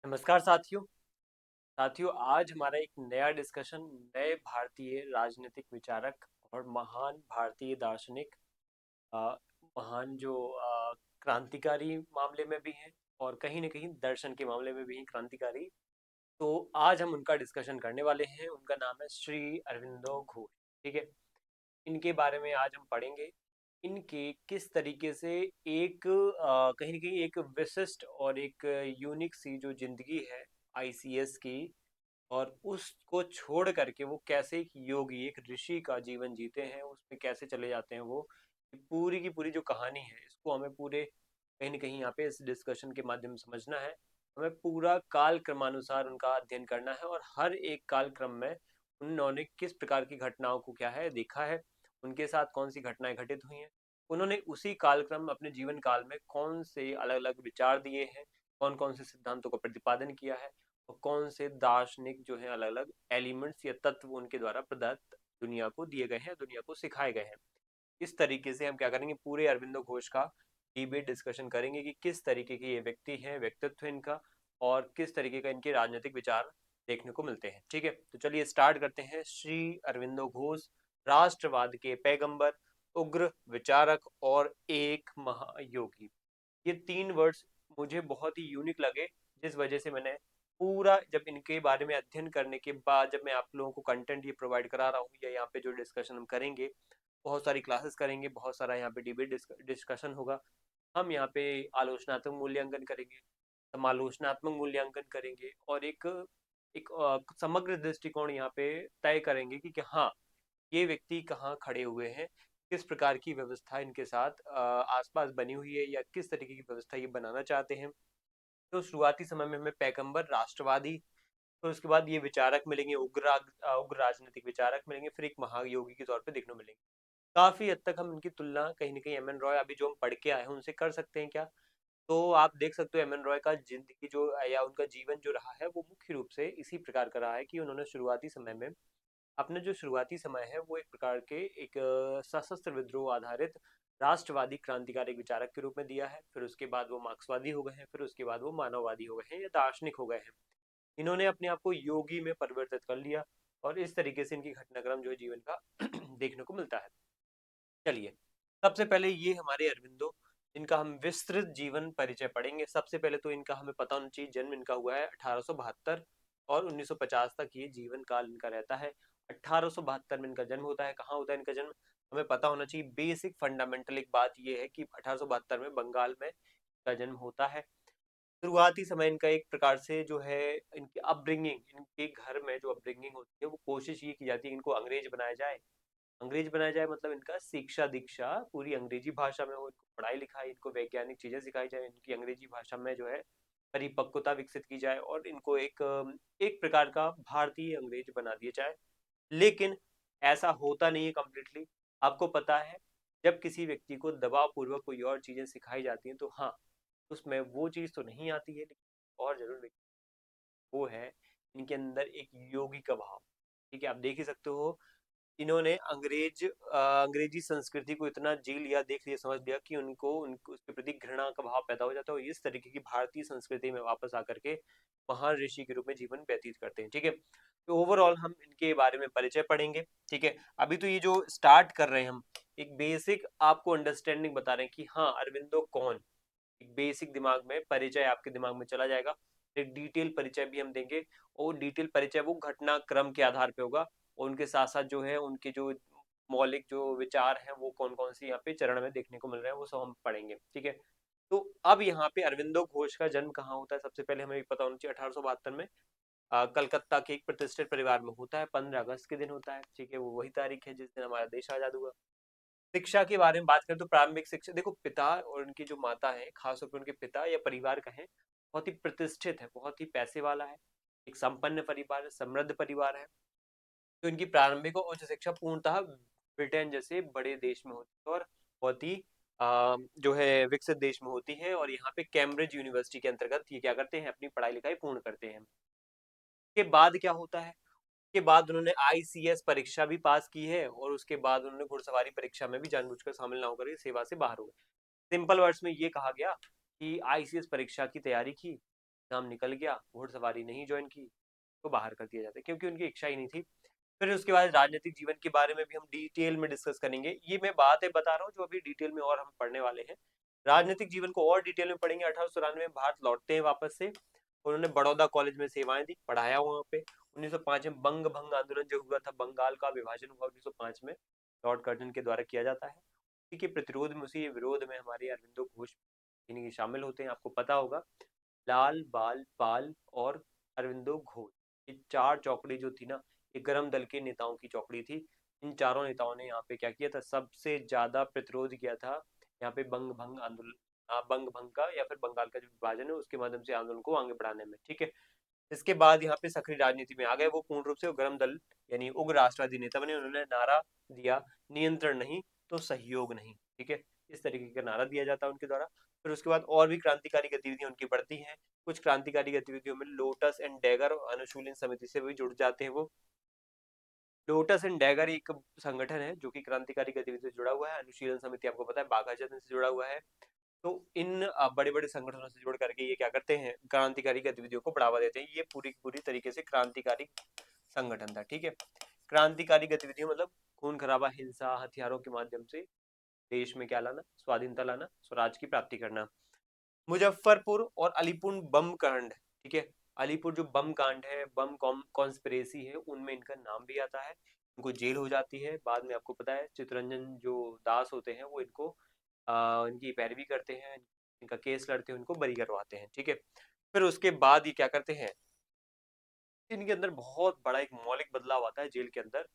नमस्कार साथियों। आज हमारा एक नया डिस्कशन नए भारतीय राजनीतिक विचारक और महान भारतीय दार्शनिक, अ, महान जो क्रांतिकारी मामले में भी हैं और कहीं न कहीं दर्शन के मामले में भी हैं क्रांतिकारी। तो आज हम उनका डिस्कशन करने वाले हैं। उनका नाम है श्री अरविंदो घोष। ठीक है। इनके बारे में आज हम पढ़ेंगे। इनके किस तरीके से एक कहीं न कहीं एक विशिष्ट और एक यूनिक सी जो ज़िंदगी है आईसीएस की, और उसको छोड़ करके वो कैसे एक योगी, एक ऋषि का जीवन जीते हैं, उसमें कैसे चले जाते हैं वो, पूरी की पूरी जो कहानी है इसको हमें पूरे कहीं न कहीं यहाँ पे इस डिस्कशन के माध्यम से समझना है। हमें पूरा काल क्रमानुसार उनका अध्ययन करना है और हर एक काल क्रम में उन्होंने किस प्रकार की घटनाओं को क्या है देखा है, उनके साथ कौन सी घटनाएं घटित हुई हैं, उन्होंने उसी कालक्रम में अपने जीवन काल में कौन से अलग अलग विचार दिए हैं, कौन कौन से सिद्धांतों का प्रतिपादन किया है, और कौन से दार्शनिक जो है अलग अलग एलिमेंट्स या तत्व उनके द्वारा प्रदत्त दुनिया को दिए गए हैं, दुनिया को सिखाए गए हैं। इस तरीके से हम क्या करेंगे, पूरे अरविंदो घोष का डिबेट डिस्कशन करेंगे कि किस तरीके के ये व्यक्ति हैं, व्यक्तित्व इनका, और किस तरीके का इनके राजनीतिक विचार देखने को मिलते हैं। ठीक है, तो चलिए स्टार्ट करते हैं। श्री अरविंदो घोष, राष्ट्रवाद के पैगंबर, उग्र विचारक और एक महायोगी। ये तीन वर्ड्स मुझे बहुत ही यूनिक लगे, जिस वजह से मैंने पूरा जब इनके बारे में अध्ययन करने के बाद जब मैं आप लोगों को कंटेंट ये प्रोवाइड करा रहा हूँ, या यहाँ पे जो डिस्कशन हम करेंगे, बहुत सारी क्लासेस करेंगे, बहुत सारा यहाँ पे डिबेट डिस्कशन होगा। हम यहाँ पे आलोचनात्मक मूल्यांकन करेंगे, समालोचनात्मक मूल्यांकन करेंगे, और एक एक समग्र दृष्टिकोण यहाँ पे तय करेंगे कि हाँ, ये व्यक्ति कहाँ खड़े हुए हैं, किस प्रकार की व्यवस्था इनके साथ आसपास बनी हुई है, या किस तरीके की व्यवस्था ये बनाना चाहते हैं। तो शुरुआती समय में हमें पैगंबर, राष्ट्रवादी, तो उसके बाद ये विचारक मिलेंगे, उग्र राजनीतिक विचारक मिलेंगे, फिर एक महायोगी के तौर पे देखने को मिलेंगे। काफी हद तक हम इनकी तुलना कहीं ना कहीं एम एन रॉय, अभी जो हम पढ़ के आए हैं उनसे कर सकते हैं क्या। तो आप देख सकते हो एम एन रॉय का जिंदगी जो या उनका जीवन जो रहा है वो मुख्य रूप से इसी प्रकार का रहा है कि उन्होंने शुरुआती समय में अपने जो शुरुआती समय है वो एक प्रकार के एक सशस्त्र विद्रोह आधारित राष्ट्रवादी क्रांतिकारी विचारक के रूप में दिया है। फिर उसके बाद वो मार्क्सवादी हो गए हैं, फिर उसके बाद वो मानववादी हो गए हैं या दार्शनिक हो गए हैं। इन्होंने अपने आप को योगी में परिवर्तित कर लिया, और इस तरीके से इनकी घटनाक्रम जो है जीवन का देखने को मिलता है। चलिए, सबसे पहले ये हमारे अरविंदो, इनका हम विस्तृत जीवन परिचय पढ़ेंगे। सबसे पहले तो इनका हमें पता होना चाहिए, जन्म इनका हुआ है 1872 और 1950 तक ये जीवन काल इनका रहता है। 1872 में इनका जन्म होता है। कहाँ होता है इनका जन्म, हमें पता होना चाहिए। बेसिक फंडामेंटल एक बात ये है कि 1872 में बंगाल में इनका जन्म होता है। शुरुआती समय इनका एक प्रकार से जो है, इनकी अपब्रिंगिंग, इनके घर में जो अपब्रिंगिंग होती है वो कोशिश ये की जाती है इनको अंग्रेज बनाया जाए। अंग्रेज बनाया जाए मतलब इनका शिक्षा दीक्षा पूरी अंग्रेजी भाषा में हो, इनको पढ़ाई लिखाई, इनको वैज्ञानिक चीजें सिखाई जाए, इनकी अंग्रेजी भाषा में जो है परिपक्वता विकसित की जाए, और इनको एक प्रकार का भारतीय अंग्रेज बना दिया जाए। लेकिन ऐसा होता नहीं है कम्प्लीटली। आपको पता है, जब किसी व्यक्ति को दबाव पूर्वक कोई और चीजें सिखाई जाती हैं तो हाँ, उसमें वो चीज तो नहीं आती है, लेकिन और जरूर वो है इनके अंदर एक योगी का भाव। ठीक है, आप देख ही सकते हो, इन्होंने अंग्रेजी संस्कृति को इतना जी लिया, देख लिया, समझ लिया कि उनको उनको उसके प्रति घृणा का भाव पैदा हो जाता है, और इस तरीके की भारतीय संस्कृति में वापस आकर के महान ऋषि के रूप में जीवन व्यतीत करते हैं। ठीक है, तो ओवरऑल हम इनके बारे में परिचय पढ़ेंगे। ठीक है, अभी तो ये जो स्टार्ट कर रहे हैं हम, एक बेसिक आपको अंडरस्टैंडिंग बता रहे हैं कि हाँ अरविंदो कौन, एक बेसिक दिमाग में परिचय आपके दिमाग में चला जाएगा। एक डिटेल परिचय भी हम देंगे, और डिटेल परिचय वो घटनाक्रम के आधार पे होगा, और उनके साथ साथ जो है उनके जो मौलिक जो विचार हैं वो कौन कौन से यहाँ पे चरण में देखने को मिल रहे हैं वो सब हम पढ़ेंगे। ठीक है, तो अब यहाँ पे अरविंदो घोष का जन्म कहाँ होता है, सबसे पहले हमें पता होना चाहिए। 1872 में कलकत्ता के एक प्रतिष्ठित परिवार में होता है। 15 अगस्त के दिन होता है। ठीक है, वो वही तारीख है जिस दिन हमारा देश आजाद हुआ। शिक्षा के बारे में बात करें तो प्रारंभिक शिक्षा, देखो पिता और उनकी जो माता है, खासतौर पर उनके पिता या परिवार कहें, बहुत ही प्रतिष्ठित है, बहुत ही पैसे वाला है, एक संपन्न परिवार है, समृद्ध परिवार है। तो इनकी प्रारंभिक और उच्च शिक्षा पूर्णतः ब्रिटेन जैसे बड़े देश में होती है, और बहुत ही जो है विकसित देश में होती है, और यहाँ पे कैम्ब्रिज यूनिवर्सिटी के अंतर्गत ये क्या करते हैं, अपनी पढ़ाई लिखाई पूर्ण करते हैं। के बाद क्या होता है, के बाद उन्होंने आईसीएस परीक्षा भी पास की है, और उसके बाद उन्होंने घुड़सवारी परीक्षा में भी जानबूझकर शामिल ना होकर सेवा से बाहर हो गए। सिंपल वर्ड्स में ये कहा गया कि आईसीएस परीक्षा की तैयारी की, एग्जाम निकल गया, घुड़सवारी नहीं ज्वाइन की, तो बाहर कर दिया जाता है क्योंकि उनकी इच्छा ही नहीं थी। फिर उसके बाद राजनीतिक जीवन के बारे में भी हम डिटेल में डिस्कस करेंगे। ये मैं बातें बता रहा हूँ जो अभी डिटेल में और हम पढ़ने वाले हैं। राजनीतिक जीवन को और डिटेल में पढ़ेंगे। 1893 में भारत लौटते हैं वापस से। उन्होंने बड़ौदा कॉलेज में सेवाएं दी, पढ़ाया वहां पे। 1905 में बंग भंग आंदोलन जो हुआ था, बंगाल का विभाजन हुआ 1905 में, लॉर्ड कर्जन के द्वारा किया जाता है। इसी के प्रतिरोध में, उसी विरोध में हमारे अरविंदो घोष इन्हीं शामिल होते हैं। आपको पता होगा, लाल बाल पाल और अरविंदो घोष, ये चार चौकड़ी जो थी ना, ये गरम दल के नेताओं की चौकड़ी थी। इन चारों नेताओं ने यहाँ पे क्या किया था, सबसे ज्यादा प्रतिरोध किया था यहाँ पे बंग भंग आंदोलन, बंग भंग का या फिर बंगाल का जो विभाजन है उसके माध्यम से आंदोलन को आगे बढ़ाने में। ठीक है। इसके बाद यहाँ पे सक्रिय राजनीति में आ गए वो पूर्ण रूप से। गरम दल यानी उग्र राष्ट्रवादी नेता बने। उन्होंने नारा दिया, नियंत्रण नहीं तो सहयोग नहीं। ठीक है, इस तरीके का नारा दिया जाता है उनके द्वारा। फिर उसके बाद और भी क्रांतिकारी गतिविधियां उनकी बढ़ती हैं। कुछ क्रांतिकारी गतिविधियों में लोटस एंड डैगर अनुशीलन समिति से भी जुड़ जाते हैं वो। लोटस एंड डैगर एक संगठन है जो कि क्रांतिकारी गतिविधियों से जुड़ा हुआ है। अनुशीलन समिति आपको पता है बाघा जन से जुड़ा हुआ है। तो इन बड़े बड़े संगठनों से जुड़ करके ये क्या करते हैं, क्रांतिकारी गतिविधियों को बढ़ावा देते हैं। ये पूरी पूरी तरीके से क्रांतिकारी संगठन था। ठीक है। क्रांतिकारी गतिविधियों मतलब खून खराबा, हिंसा, हथियारों के माध्यम से देश में क्या लाना, स्वाधीनता लाना, स्वराज की प्राप्ति करना। मुजफ्फरपुर और अलीपुर बम कांड। ठीक है, अलीपुर जो बम कांड है, बम कॉन्स्पिरेसी है, उनमें इनका नाम भी आता है। इनको जेल हो जाती है। बाद में आपको पता है चित्तरंजन जो दास होते हैं वो इनको इनकी पैरवी करते हैं, इनका केस लड़ते हैं, उनको बरी करवाते हैं। ठीक है। फिर उसके बाद ये क्या करते हैं, इनके अंदर बहुत बड़ा एक मौलिक बदलाव आता है जेल के अंदर।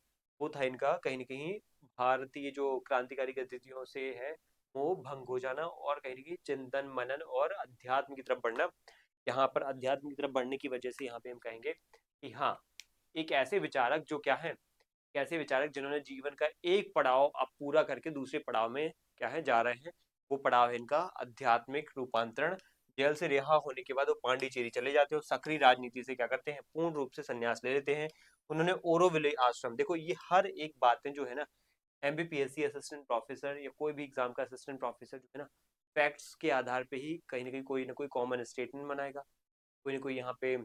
वो था इनका कहीं ना कहीं भारतीय जो क्रांतिकारी गतिविधियों से है वो भंग हो जाना, और कहीं ना कहीं चिंतन मनन और अध्यात्म की तरफ बढ़ना। यहाँ पर अध्यात्म की तरफ बढ़ने की वजह से यहाँ पे हम कहेंगे कि हाँ, एक ऐसे विचारक जो क्या है, ऐसे विचारक जिन्होंने जीवन का एक पड़ाव अब पूरा करके दूसरे पड़ाव में क्या है जा रहे हैं। वो पड़ाव है इनका आध्यात्मिक रूपांतरण। जेल से रिहा होने के बाद वो पांडिचेरी चले जाते हैं और सक्रिय राजनीति से क्या करते हैं, पूर्ण रूप से संन्यास ले लेते हैं। उन्होंने ओरोविले आश्रम, देखो ये हर एक बातें जो है ना, एमबीपीएससी असिस्टेंट प्रोफेसर या कोई भी एग्जाम का असिस्टेंट प्रोफेसर जो है ना, फैक्ट्स के आधार पे ही कहीं ना कोई कॉमन स्टेटमेंट बनाएगा, कोई ना कोई यहाँ पे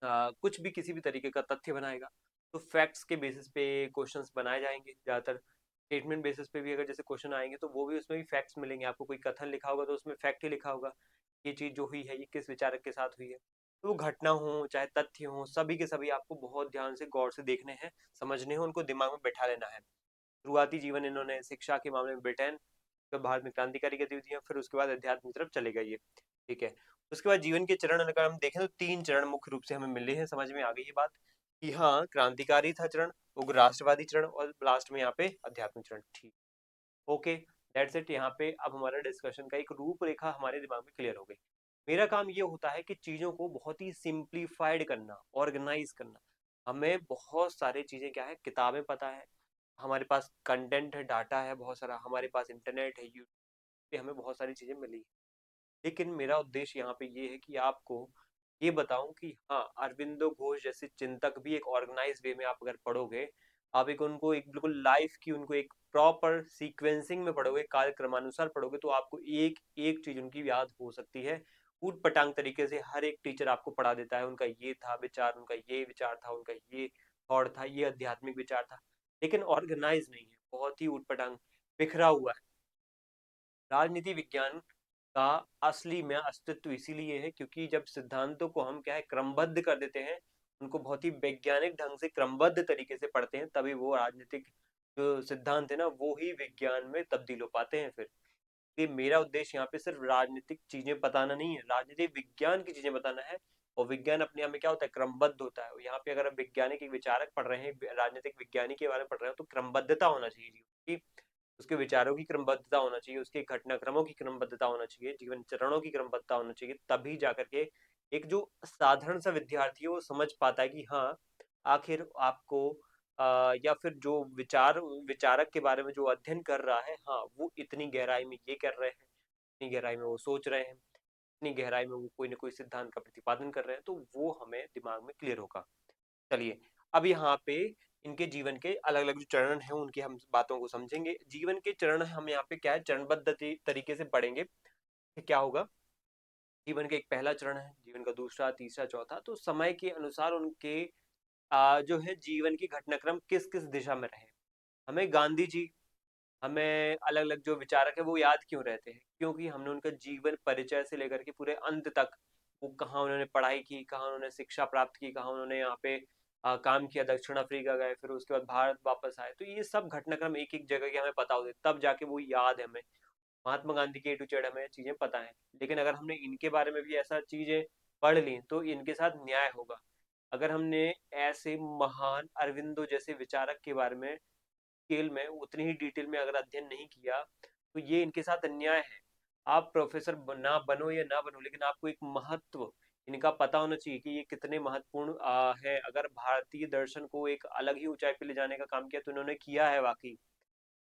कुछ भी किसी भी तरीके का तथ्य बनाएगा। तो फैक्ट्स के बेसिस पे क्वेश्चंस बनाए जाएंगे ज़्यादातर। स्टेटमेंट बेसिस पे भी अगर जैसे क्वेश्चन आएंगे तो वो भी उसमें भी फैक्ट्स मिलेंगे आपको। कोई कथन लिखा होगा तो उसमें फैक्ट ही लिखा होगा, ये चीज़ जो हुई है ये किस विचारक के साथ हुई है। तो वो घटना हो चाहे तथ्य हो, सभी के सभी आपको बहुत ध्यान से गौर से देखने हैं, समझने हैं, उनको दिमाग में बैठा लेना है। शुरुआती जीवन इन्होंने शिक्षा के मामले में ब्रिटेन, फिर भारत में क्रांतिकारी गतिविधियां, फिर उसके बाद अध्यात्म की तरफ चले गए ये। ठीक है। उसके बाद जीवन के चरण अगर हम देखें तो 3 चरण मुख्य रूप से हमें मिले हैं, समझ में आ गई ये बात कि हाँ, क्रांतिकारी था चरण, उग्र राष्ट्रवादी चरण, और लास्ट में यहाँ पे अध्यात्मिक चरण। ठीक, ओके, दैट्स इट। यहाँ पे अब हमारा डिस्कशन का एक रूपरेखा हमारे दिमाग में क्लियर हो गई। मेरा काम ये होता है कि चीजों को बहुत ही सिंप्लीफाइड करना, ऑर्गेनाइज करना। हमें बहुत सारी चीजें क्या है, किताबें पता है, हमारे पास कंटेंट है, डाटा है बहुत सारा, हमारे पास इंटरनेट है, यूट्यूब पे हमें बहुत सारी चीजें मिली। लेकिन मेरा उद्देश्य यहाँ पे ये है कि आपको ये बताऊं कि हाँ, अरविंदो घोष जैसे चिंतक भी एक ऑर्गेनाइज वे में आप अगर पढ़ोगे, आप एक उनको एक बिल्कुल लाइफ की उनको एक प्रॉपर सीक्वेंसिंग में पढ़ोगे, कार्यक्रमानुसार पढ़ोगे, तो आपको एक एक चीज उनकी याद हो सकती है। ऊट पटांग तरीके से हर एक टीचर आपको पढ़ा देता है, उनका ये था विचार, उनका ये विचार था, उनका ये थॉट था, ये आध्यात्मिक विचार था, लेकिन ऑर्गेनाइज नहीं है, बहुत ही ऊट पटांग बिखरा हुआ है। राजनीति विज्ञान का असली में अस्तित्व इसीलिए है क्योंकि जब सिद्धांतों को हम क्या है क्रमबद्ध कर देते हैं, उनको बहुत ही वैज्ञानिक ढंग से क्रमबद्ध तरीके से पढ़ते हैं, तभी वो राजनीतिक जो सिद्धांत है ना वो ही विज्ञान में तब्दील हो पाते हैं। फिर ये मेरा उद्देश्य यहाँ पे सिर्फ राजनीतिक चीजें बताना नहीं है, राजनीतिक विज्ञान की चीजें बताना है। और विज्ञान अपने आप में क्या होता है, क्रमबद्ध होता है। और यहाँ पे अगर हम वैज्ञानिक एक विचारक पढ़ रहे हैं, राजनीतिक विज्ञानी के बारे में पढ़ रहे हो, तो क्रमबद्धता होना चाहिए, उसके विचारों की क्रमबद्धता होना चाहिए, उसके घटनाक्रमों की क्रमबद्धता होना चाहिए, जीवन चरणों की क्रमबद्धता होना चाहिए, तभी जाकर के एक जो साधारण सा विद्यार्थी है वो समझ पाता है कि हाँ, आखिर आपको या फिर जो विचारक के बारे में जो अध्ययन कर रहा है, हाँ, वो इतनी गहराई में ये कर रहे हैं, इतनी गहराई में वो सोच रहे हैं, इतनी गहराई में वो कोई ना कोई सिद्धांत का प्रतिपादन कर रहे हैं, तो वो हमें दिमाग में क्लियर होगा। चलिए, अब यहाँ पे इनके जीवन के अलग अलग जो चरण हैं उनकी हम बातों को समझेंगे। जीवन के चरण हम यहाँ पे क्या है, चरणबद्ध तरीके से पढ़ेंगे। क्या होगा, जीवन का एक पहला चरण है, जीवन का दूसरा, तीसरा, चौथा, तो समय के अनुसार उनके जो है जीवन की घटनाक्रम किस किस दिशा में रहे। हमें गांधी जी, हमें अलग अलग जो विचारक है वो याद क्यों रहते हैं, क्योंकि हमने उनका जीवन परिचय से लेकर के पूरे अंत तक, वो कहाँ उन्होंने पढ़ाई की, कहाँ उन्होंने शिक्षा प्राप्त की, कहाँ उन्होंने यहाँ पे काम किया, दक्षिण अफ्रीका गए, फिर उसके बाद भारत वापस आए, तो ये सब घटनाक्रम एक एक जगह के हमें पता होते तब जाके वो याद है हमें। महात्मा गांधी के ए टू जेड हमें चीजें पता है, लेकिन अगर हमने इनके बारे में भी ऐसा चीजें पढ़ ली तो इनके साथ न्याय होगा। अगर हमने ऐसे महान अरविंदो जैसे विचारक के बारे में डिटेल में, उतनी ही डिटेल में अगर अध्ययन नहीं किया, तो ये इनके साथ अन्याय है। आप प्रोफेसर ना बनो या ना बनो, लेकिन आपको एक महत्व इनका पता होना चाहिए कि ये कितने महत्वपूर्ण है। अगर भारतीय दर्शन को एक अलग ही ऊंचाई पे ले जाने का काम किया तो इन्होंने किया है वाकई।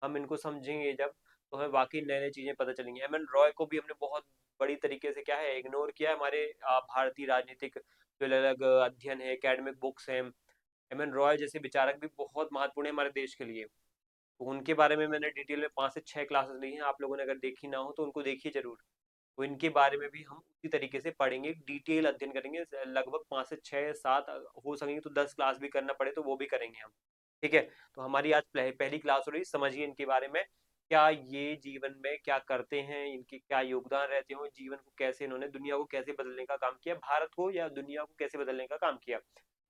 हम इनको समझेंगे जब, तो हमें वाकई नए नई चीजें पता चलेंगी। एम एन रॉय को भी हमने बहुत बड़ी तरीके से क्या है इग्नोर किया है, हमारे भारतीय राजनीतिक जो अलग अलग अध्ययन है, एकेडमिक बुक्स हैं। एम एन रॉय जैसे विचारक भी बहुत महत्वपूर्ण है हमारे देश के लिए। तो उनके बारे में मैंने डिटेल में 5 से 6 क्लासेस ली हैं, आप लोगों ने अगर देखी ना हो तो उनको देखिए जरूर। तो इनके बारे में भी हम उसी तरीके से पढ़ेंगे, डिटेल अध्ययन करेंगे, लगभग 5 से 6 7, हो सकेंगे तो 10 क्लास भी करना पड़े तो वो भी करेंगे हम। ठीक है। तो हमारी आज पहली क्लास हो रही, समझिए इनके बारे में, क्या ये जीवन में क्या करते हैं, इनके क्या योगदान रहते हो, जीवन को कैसे, इन्होंने दुनिया को कैसे बदलने का काम किया, भारत को या दुनिया को कैसे बदलने का काम किया।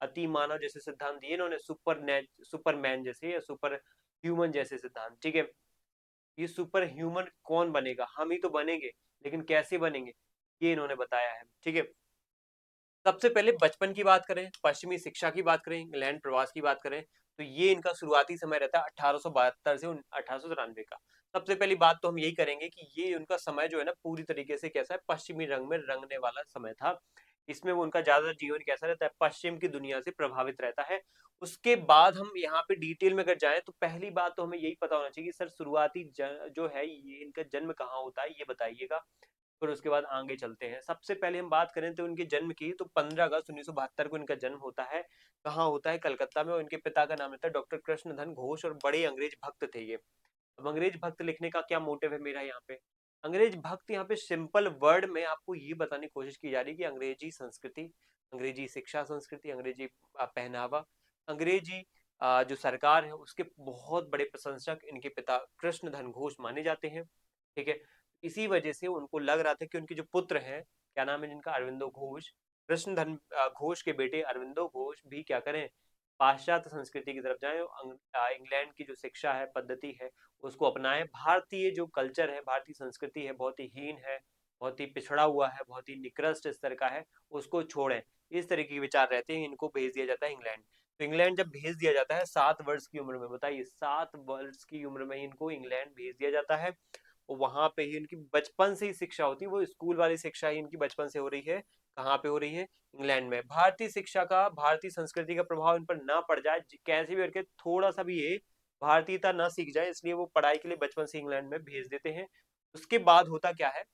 अति मानव जैसे सिद्धांत दिए इन्होंने, सुपरमैन जैसे या सुपर ह्यूमन जैसे सिद्धांत। ठीक है। ये सुपर ह्यूमन कौन बनेगा, हम ही तो बनेंगे, लेकिन कैसे बनेंगे ये इन्होंने बताया है। ठीक है। सबसे पहले बचपन की बात करें, पश्चिमी शिक्षा की बात करें, इंग्लैंड प्रवास की बात करें, तो ये इनका शुरुआती समय रहता है 1872 से 1893 का। सबसे पहली बात तो हम यही करेंगे कि ये उनका समय जो है ना पूरी तरीके से कैसा है, पश्चिमी रंग में रंगने वाला समय था। इसमें वो उनका ज्यादा जीवन कैसा रहता है, पश्चिम की दुनिया से प्रभावित रहता है। उसके बाद हम यहाँ पे डिटेल में अगर जाएं तो पहली बात तो हमें यही पता होना चाहिए कि सर शुरुआती जो है ये इनका जन्म कहाँ होता है ये बताइएगा, फिर उसके बाद आगे चलते हैं। सबसे पहले हम बात करें तो उनके जन्म की, तो 15 अगस्त 1972 को इनका जन्म होता है। कहाँ होता है, कलकत्ता में। और इनके पिता का नाम रहता है डॉक्टर कृष्णधन घोष, और बड़े अंग्रेज भक्त थे ये। अब अंग्रेज भक्त लिखने का क्या मोटिव है मेरा यहाँ पे, अंग्रेज भक्त यहाँ पे सिंपल वर्ड में आपको ये बताने की कोशिश की जा रही है कि अंग्रेजी संस्कृति, अंग्रेजी शिक्षा संस्कृति, अंग्रेजी पहनावा, अंग्रेजी जो सरकार है उसके बहुत बड़े प्रशंसक इनके पिता कृष्णधन घोष माने जाते हैं। ठीक है। इसी वजह से उनको लग रहा था कि उनके जो पुत्र हैं, क्या नाम है जिनका, अरविंदो घोष, कृष्णधन घोष के बेटे अरविंदो घोष भी क्या करें, पाश्चात्य संस्कृति की तरफ जाएं, इंग्लैंड की जो शिक्षा है, पद्धति है, उसको अपनाएं। भारतीय जो कल्चर है, भारतीय संस्कृति है, बहुत ही हीन है, बहुत ही पिछड़ा हुआ है, बहुत ही निकृष्ट स्तर का है, उसको छोड़ें। इस तरह के विचार रहते हैं, इनको भेज दिया जाता है इंग्लैंड। तो इंग्लैंड जब भेज दिया जाता है 7 वर्ष की उम्र में, बताइए 7 वर्ष की उम्र में इनको इंग्लैंड भेज दिया जाता है। और वहां पे ही इनकी बचपन से ही शिक्षा होती है, वो स्कूल वाली शिक्षा ही इनकी बचपन से हो रही है। कहाँ पे हो रही है, इंग्लैंड में। भारतीय शिक्षा का, भारतीय संस्कृति का प्रभाव इन पर ना पड़ जाए, कैसे भी करके थोड़ा सा भी ये भारतीयता ना सीख जाए, इसलिए वो पढ़ाई के लिए बचपन से इंग्लैंड में भेज देते हैं। उसके बाद होता क्या है,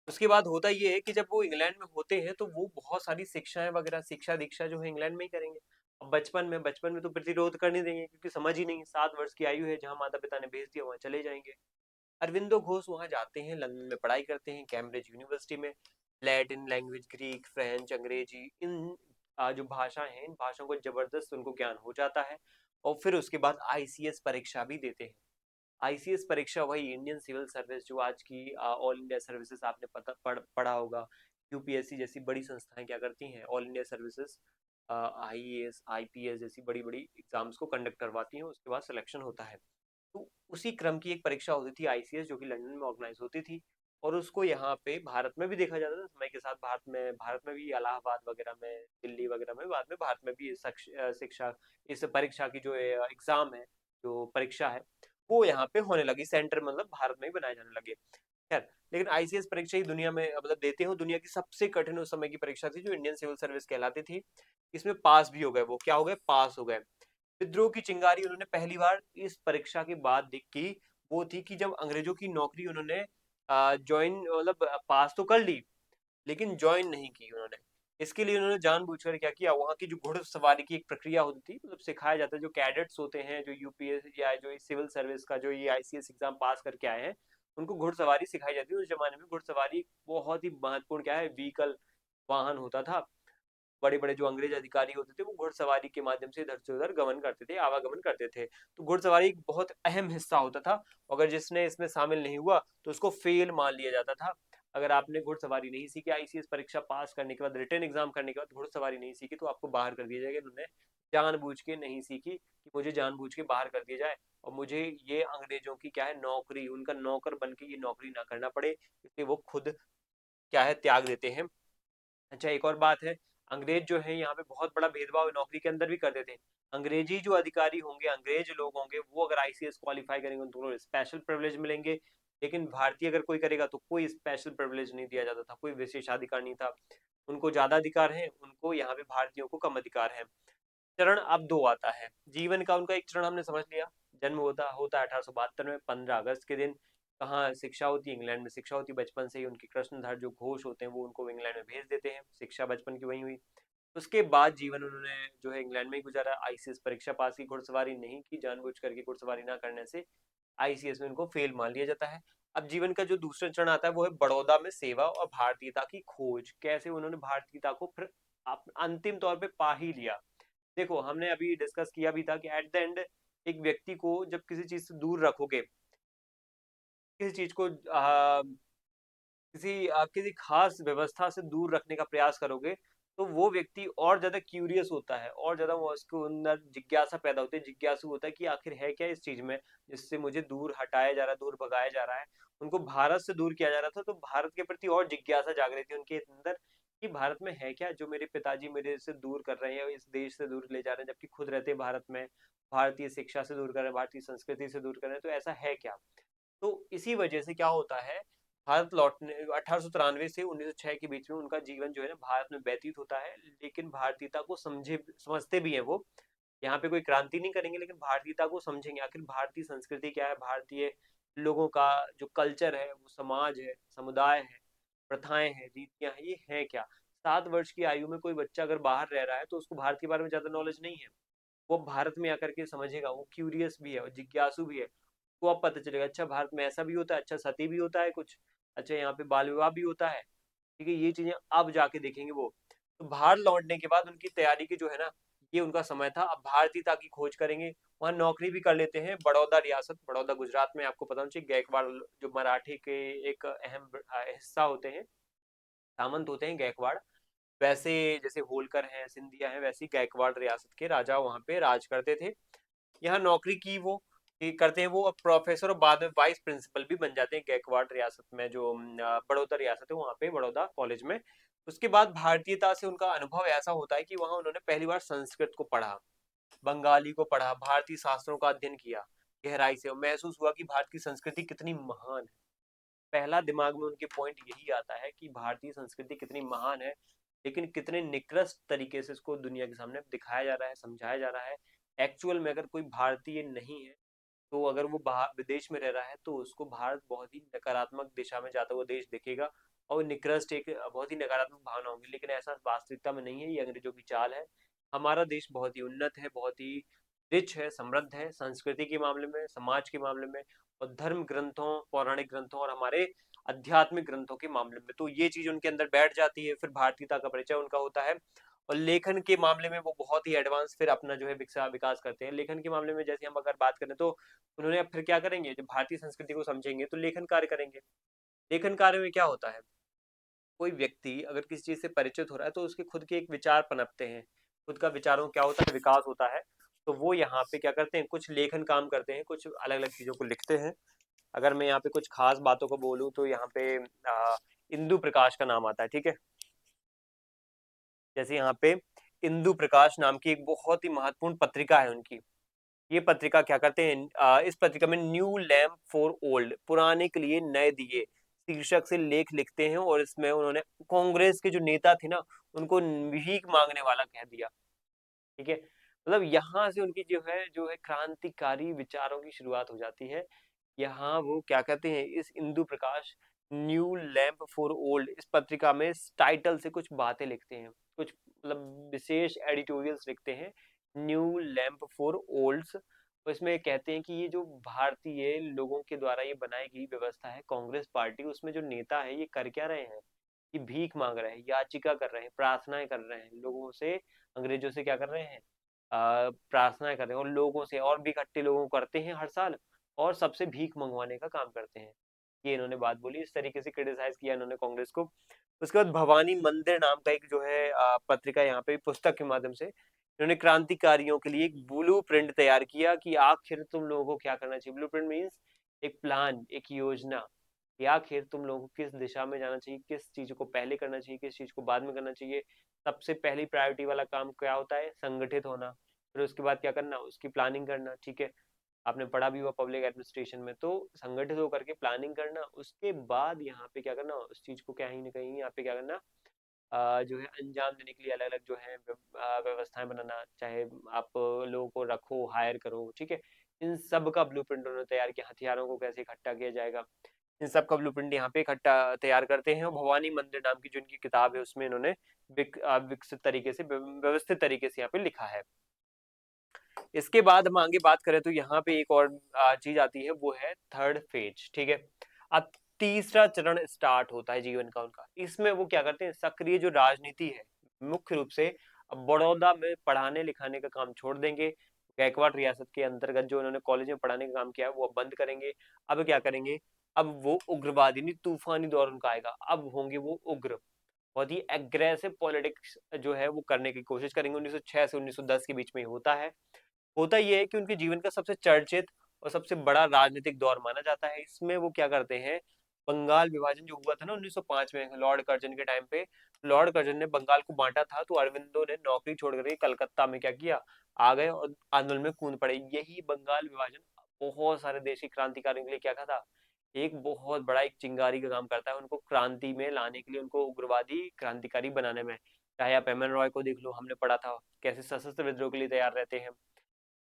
उसके बाद होता ये है कि जब वो इंग्लैंड में होते हैं तो वो बहुत सारी शिक्षाएं वगैरह, शिक्षा दीक्षा जो है इंग्लैंड में ही करेंगे। अब बचपन में तो प्रतिरोध कर नहीं देंगे, क्योंकि समझ ही नहीं, 7 वर्ष की आयु है, जहां माता पिता ने भेज दिया वहां चले जाएंगे। अरविंदो घोष वहां जाते हैं, लंदन में पढ़ाई करते हैं, कैम्ब्रिज यूनिवर्सिटी में। लैटिन लैंग्वेज, ग्रीक, फ्रेंच, अंग्रेजी, इन जो भाषाएं हैं, इन भाषाओं को जबरदस्त उनको ज्ञान हो जाता है। और फिर उसके बाद आईसीएस परीक्षा भी देते हैं। आईसीएस परीक्षा वही इंडियन सिविल सर्विस, जो आज की ऑल इंडिया सर्विसेज आपने पढ़ा होगा। यूपीएससी जैसी बड़ी संस्थाएं क्या करती हैं, all India services, IAS IPS जैसी बड़ी बड़ी एग्जाम्स को कंडक्ट करवाती हैं, उसके बाद सिलेक्शन होता है। तो उसी क्रम की एक परीक्षा होती थी आईसीएस, जो कि लंदन में ऑर्गेनाइज होती थी। और उसको यहाँ पे भारत में भी देखा जाता था समय के साथ। भारत में भी इलाहाबाद वगैरह में, दिल्ली वगैरह में, बाद में भारत में भी शिक्षा, इस परीक्षा की जो एग्जाम है, जो परीक्षा है, वो यहाँ पे होने लगी। सेंटर मतलब भारत में ही बनाए जाने लगे। खैर, लेकिन आईसीएस परीक्षा ही दुनिया में मतलब देते हो, दुनिया की सबसे कठिन उस समय की परीक्षा थी, जो इंडियन सिविल सर्विस कहलाती थी। इसमें पास भी हो गए, वो क्या हो गए, पास हो गए। विद्रोह की चिंगारी उन्होंने पहली बार इस परीक्षा के बाद की, वो थी कि जब अंग्रेजों की नौकरी उन्होंने ज्वाइन, मतलब पास तो कर ली, लेकिन ज्वाइन नहीं की उन्होंने। इसके लिए उन्होंने जानबूझकर क्या किया, वहां की जो घुड़सवारी की एक प्रक्रिया होती थी, मतलब सिखाया जाता है, जो कैडेट्स होते हैं, जो यूपीएस या जो सिविल सर्विस का जो ये आईसीएस एग्जाम पास करके आए हैं, उनको घुड़सवारी सिखाई जाती है। उस जमाने में घुड़सवारी बहुत ही महत्वपूर्ण क्या है, व्हीकल, वाहन होता था। बड़े बड़े जो अंग्रेज अधिकारी होते थे वो घुड़सवारी के माध्यम से इधर से उधर गमन करते थे, आवागमन करते थे। तो घुड़सवारी एक बहुत अहम हिस्सा होता था। अगर जिसने इसमें शामिल नहीं हुआ तो उसको फेल मान लिया जाता था। अगर आपने घुड़सवारी नहीं सीखी, आईसीएस परीक्षा पास करने के बाद, रिटन एग्जाम करने के बाद घुड़सवारी नहीं सीखी, तो आपको बाहर कर दिया जाएगा। उन्होंने जानबूझ के नहीं सीखी कि मुझे जानबूझ के बाहर कर दिया जाए और मुझे ये अंग्रेजों की क्या है नौकरी, उनका नौकर बन के ये नौकरी ना करना पड़े, इसलिए वो खुद क्या है त्याग देते हैं। अच्छा, एक और बात है, अंग्रेज जो है यहाँ पे बहुत बड़ा भेदभाव नौकरी के अंदर भी करते थे। अंग्रेजी जो अधिकारी होंगे, अंग्रेज लोग होंगे, वो अगर आईसीएस क्वालिफाई करेंगे उनको स्पेशल प्रिविलेज मिलेंगे। लेकिन भारतीय अगर कोई करेगा तो कोई स्पेशल प्रिविलेज नहीं दिया जाता था, कोई विशेषाधिकार नहीं था। उनको ज्यादा अधिकार है, उनको यहाँ पे भारतीयों को कम अधिकार है। चरण अब दो आता है जीवन का। उनका एक चरण हमने समझ लिया, जन्म होता होता है 1872 में 15 अगस्त के दिन। कहाँ शिक्षा होती है, इंग्लैंड में शिक्षा होती है। बचपन से ही उनके कृष्णधर जो घोष होते हैं वो उनको इंग्लैंड में भेज देते हैं, शिक्षा बचपन की वही हुई। उसके बाद जीवन उन्होंने जो है इंग्लैंड में ही गुजारा। आईसीएस परीक्षा पास की, घुड़सवारी नहीं की, जानबूझ करके घुड़सवारी ना करने से आईसीएस में उनको फेल मान लिया जाता है। अब जीवन का जो दूसरा चरण आता है वो है बड़ौदा में सेवा और भारतीयता की खोज। कैसे उन्होंने भारतीयता को फिर अंतिम तौर पे पा ही लिया। देखो, हमने अभी डिस्कस किया भी था कि एट द एंड एक व्यक्ति को जब किसी चीज से दूर रखोगे, किसी चीज को किसी खास व्यवस्था से दूर रखने का प्रयास करोगे, तो वो व्यक्ति और ज्यादा क्यूरियस होता है, और ज्यादा वो उसके अंदर जिज्ञासा पैदा होती है, जिज्ञासु होता है कि आखिर है क्या इस चीज में जिससे मुझे दूर हटाया जा रहा है, दूर भगाया जा रहा है। उनको भारत से दूर किया जा रहा था, तो भारत के प्रति और जिज्ञासा जाग रही थी उनके अंदर कि भारत में है क्या जो मेरे पिताजी मेरे से दूर कर रहे हैं, इस देश से दूर ले जा रहे हैं, जबकि खुद रहते हैं भारत में। भारतीय शिक्षा से दूर कर रहे हैं, भारतीय संस्कृति से दूर कर रहे हैं, तो ऐसा है क्या। तो इसी वजह से क्या होता है, भारत लौटने 1893 से 1906 के बीच में उनका जीवन जो है ना भारत में व्यतीत होता है। लेकिन भारतीयता को समझते भी हैं वो। यहाँ पे कोई क्रांति नहीं करेंगे, लेकिन भारतीयता को समझेंगे। आखिर भारतीय संस्कृति क्या है, भारतीय लोगों का जो कल्चर है, वो समाज है, समुदाय है, प्रथाएं हैं, रीतियां हैं, ये है क्या। 7 वर्ष की आयु में कोई बच्चा अगर बाहर रह रहा है तो उसको भारत के बारे में ज्यादा नॉलेज नहीं है। वो भारत में आकर के समझेगा, वो क्यूरियस भी है और जिज्ञासु भी है। को अब पता चलेगा, अच्छा भारत में ऐसा भी होता है, अच्छा सती भी होता है कुछ, अच्छा यहाँ पे बाल विवाह भी होता है। ठीक है, ये चीजें अब जाके देखेंगे वो। तो बाहर लौटने के बाद उनकी तैयारी की जो है ना, ये उनका समय था। अब भारतीयता की खोज करेंगे। वहाँ नौकरी भी कर लेते हैं बड़ौदा रियासत, बड़ौदा गुजरात में। आपको पता होना चाहिए गायकवाड़ जो मराठी के एक अहम हिस्सा होते हैं, सामंत होते हैं गायकवाड़। वैसे जैसे होलकर हैं, सिंधिया हैं, वैसे ही गायकवाड़ रियासत के राजा वहाँ पे राज करते थे। यहाँ नौकरी की वो कि करते हैं वो, अब प्रोफेसर और बाद में वाइस प्रिंसिपल भी बन जाते हैं गायकवाड़ रियासत में, जो बड़ौदा रियासत है वहाँ पे बड़ौदा कॉलेज में। उसके बाद भारतीयता से उनका अनुभव ऐसा होता है कि वहाँ उन्होंने पहली बार संस्कृत को पढ़ा, बंगाली को पढ़ा, भारतीय शास्त्रों का अध्ययन किया गहराई से, और महसूस हुआ कि भारत की संस्कृति कितनी महान है। पहला दिमाग में उनके पॉइंट यही आता है कि भारतीय संस्कृति कितनी महान है, लेकिन कितने निकृष्ट तरीके से इसको दुनिया के सामने दिखाया जा रहा है, समझाया जा रहा है। एक्चुअल में अगर कोई भारतीय नहीं है, तो अगर वो बाहर विदेश में रह रहा है, तो उसको भारत बहुत ही नकारात्मक दिशा में जाता हुआ देश दिखेगा, और निकृष्ट एक बहुत ही नकारात्मक भावना होंगी। लेकिन ऐसा वास्तविकता में नहीं है, ये अंग्रेजों की चाल है। हमारा देश बहुत ही उन्नत है, बहुत ही रिच है, समृद्ध है, संस्कृति के मामले में, समाज के मामले में, और धर्म ग्रंथों, पौराणिक ग्रंथों और हमारे आध्यात्मिक ग्रंथों के मामले में। तो ये चीज उनके अंदर बैठ जाती है, फिर भारतीयता का परिचय उनका होता है। और लेखन के मामले में वो बहुत ही एडवांस फिर अपना जो है विकास करते हैं। लेखन के मामले में जैसे हम अगर बात करें, तो उन्होंने अब फिर क्या करेंगे, जब भारतीय संस्कृति को समझेंगे तो लेखन कार्य करेंगे। लेखन कार्य में क्या होता है, कोई व्यक्ति अगर किसी चीज से परिचित हो रहा है तो उसके खुद के एक विचार पनपते हैं, खुद का विचारों क्या होता है, विकास होता है। तो वो यहाँ पे क्या करते हैं, कुछ लेखन काम करते हैं, कुछ अलग अलग चीजों को लिखते हैं। अगर मैं यहाँ पे कुछ खास बातों को बोलूँ तो यहाँ पे इंदु प्रकाश का नाम आता है। ठीक है, जैसे यहाँ पे इंदु प्रकाश नाम की एक बहुत ही महत्वपूर्ण पत्रिका है उनकी। ये पत्रिका क्या करते हैं, इस पत्रिका में न्यू लैम्प फॉर ओल्ड, पुराने के लिए नए दिए शीर्षक से लेख लिखते हैं। और इसमें उन्होंने कांग्रेस के जो नेता थे ना, उनको भीख मांगने वाला कह दिया। ठीक है, मतलब यहाँ से उनकी जो है क्रांतिकारी विचारों की शुरुआत हो जाती है। यहाँ वो क्या कहते हैं, इस Indu Prakash new lamp for old इस पत्रिका में टाइटल से कुछ बातें लिखते हैं, कुछ मतलब विशेष एडिटोरियल्स लिखते हैं न्यू लैम्प फॉर ओल्ड्स। और इसमें कहते हैं कि ये जो भारतीय लोगों के द्वारा ये बनाई गई व्यवस्था है कांग्रेस पार्टी, उसमें जो नेता है ये कर क्या रहे हैं, ये भीख मांग रहे हैं, याचिका कर रहे हैं, प्रार्थनाएं कर रहे हैं लोगों से, अंग्रेजों से क्या कर रहे हैं, प्रार्थनाएं कर रहे हैं, और लोगों से और भी इकट्ठे लोगों को करते हैं हर साल, और सबसे भीख मंगवाने का काम करते हैं। ये इन्होंने बात बोली, इस तरीके से क्रिटिसाइज किया इन्होंने कांग्रेस को। उसके बाद भवानी मंदिर नाम का एक जो है पत्रिका, यहाँ पे पुस्तक के माध्यम से इन्होंने क्रांतिकारियों के लिए एक ब्लू प्रिंट तैयार किया कि आखिर तुम लोगों को क्या करना चाहिए। ब्लू प्रिंट मीन्स एक प्लान, एक योजना, कि आखिर तुम लोगों को किस दिशा में जाना चाहिए, किस चीज को पहले करना चाहिए, किस चीज को बाद में करना चाहिए। सबसे पहली प्रायोरिटी वाला काम क्या होता है, संगठित होना। फिर उसके बाद क्या करना, उसकी प्लानिंग करना, ठीक है, आपने पढ़ा भी हुआ पब्लिक एडमिनिस्ट्रेशन में। तो संगठित होकर के प्लानिंग करना, उसके बाद यहाँ पे क्या करना, उस चीज को कहीं ना कहीं यहाँ पे क्या करना, जो है अंजाम देने के लिए अलग अलग जो है व्यवस्थाएं बनाना, चाहे आप लोगों को रखो, हायर करो, ठीक है। इन सब का ब्लूप्रिंट उन्होंने तैयार किया, हथियारों को कैसे इकट्ठा किया जाएगा, इन सब का ब्लूप्रिंट यहाँ पे इकट्ठा तैयार करते हैं। और भवानी मंदिर नाम की जो इनकी किताब है उसमें इन्होंने विकसित तरीके से, व्यवस्थित तरीके से यहाँ पे लिखा है। इसके बाद हम आगे बात करें तो यहाँ पे एक और चीज आती है, वो है थर्ड फेज, ठीक है। अब तीसरा चरण स्टार्ट होता है जीवन का उनका। इसमें वो क्या करते हैं, सक्रिय जो राजनीति है, मुख्य रूप से अब बड़ौदा में पढ़ाने लिखाने का काम छोड़ देंगे। गायकवाड़ रियासत के अंतर्गत जो उन्होंने कॉलेज में पढ़ाने का काम किया है वो अब बंद करेंगे। अब क्या करेंगे, अब वो उग्रवादी नहीं, तूफानी दौर उनका आएगा, अब होंगे वो उग्र, बहुत ही एग्रेसिव पॉलिटिक्स जो है वो करने की कोशिश करेंगे। 1906 से 1910 के बीच में होता है। होता यह है कि उनके जीवन का सबसे चर्चित और सबसे बड़ा राजनीतिक दौर माना जाता है। इसमें वो क्या करते हैं, बंगाल विभाजन जो हुआ था ना 1905 में लॉर्ड कर्जन के टाइम पे, लॉर्ड कर्जन ने बंगाल को बांटा था, तो अरविंदो ने नौकरी छोड़ करके कलकत्ता में क्या किया, आ गए और आंदोलन में कूद पड़े। यही बंगाल विभाजन बहुत सारे देशी क्रांतिकारियों के लिए क्या था, एक बहुत बड़ा एक चिंगारी का काम करता है, उनको क्रांति में लाने के लिए, उनको उग्रवादी क्रांतिकारी बनाने में। चाहे आप एम एन रॉय को देख लो, हमने पढ़ा था कैसे सशस्त्र विद्रोह के लिए तैयार रहते हैं।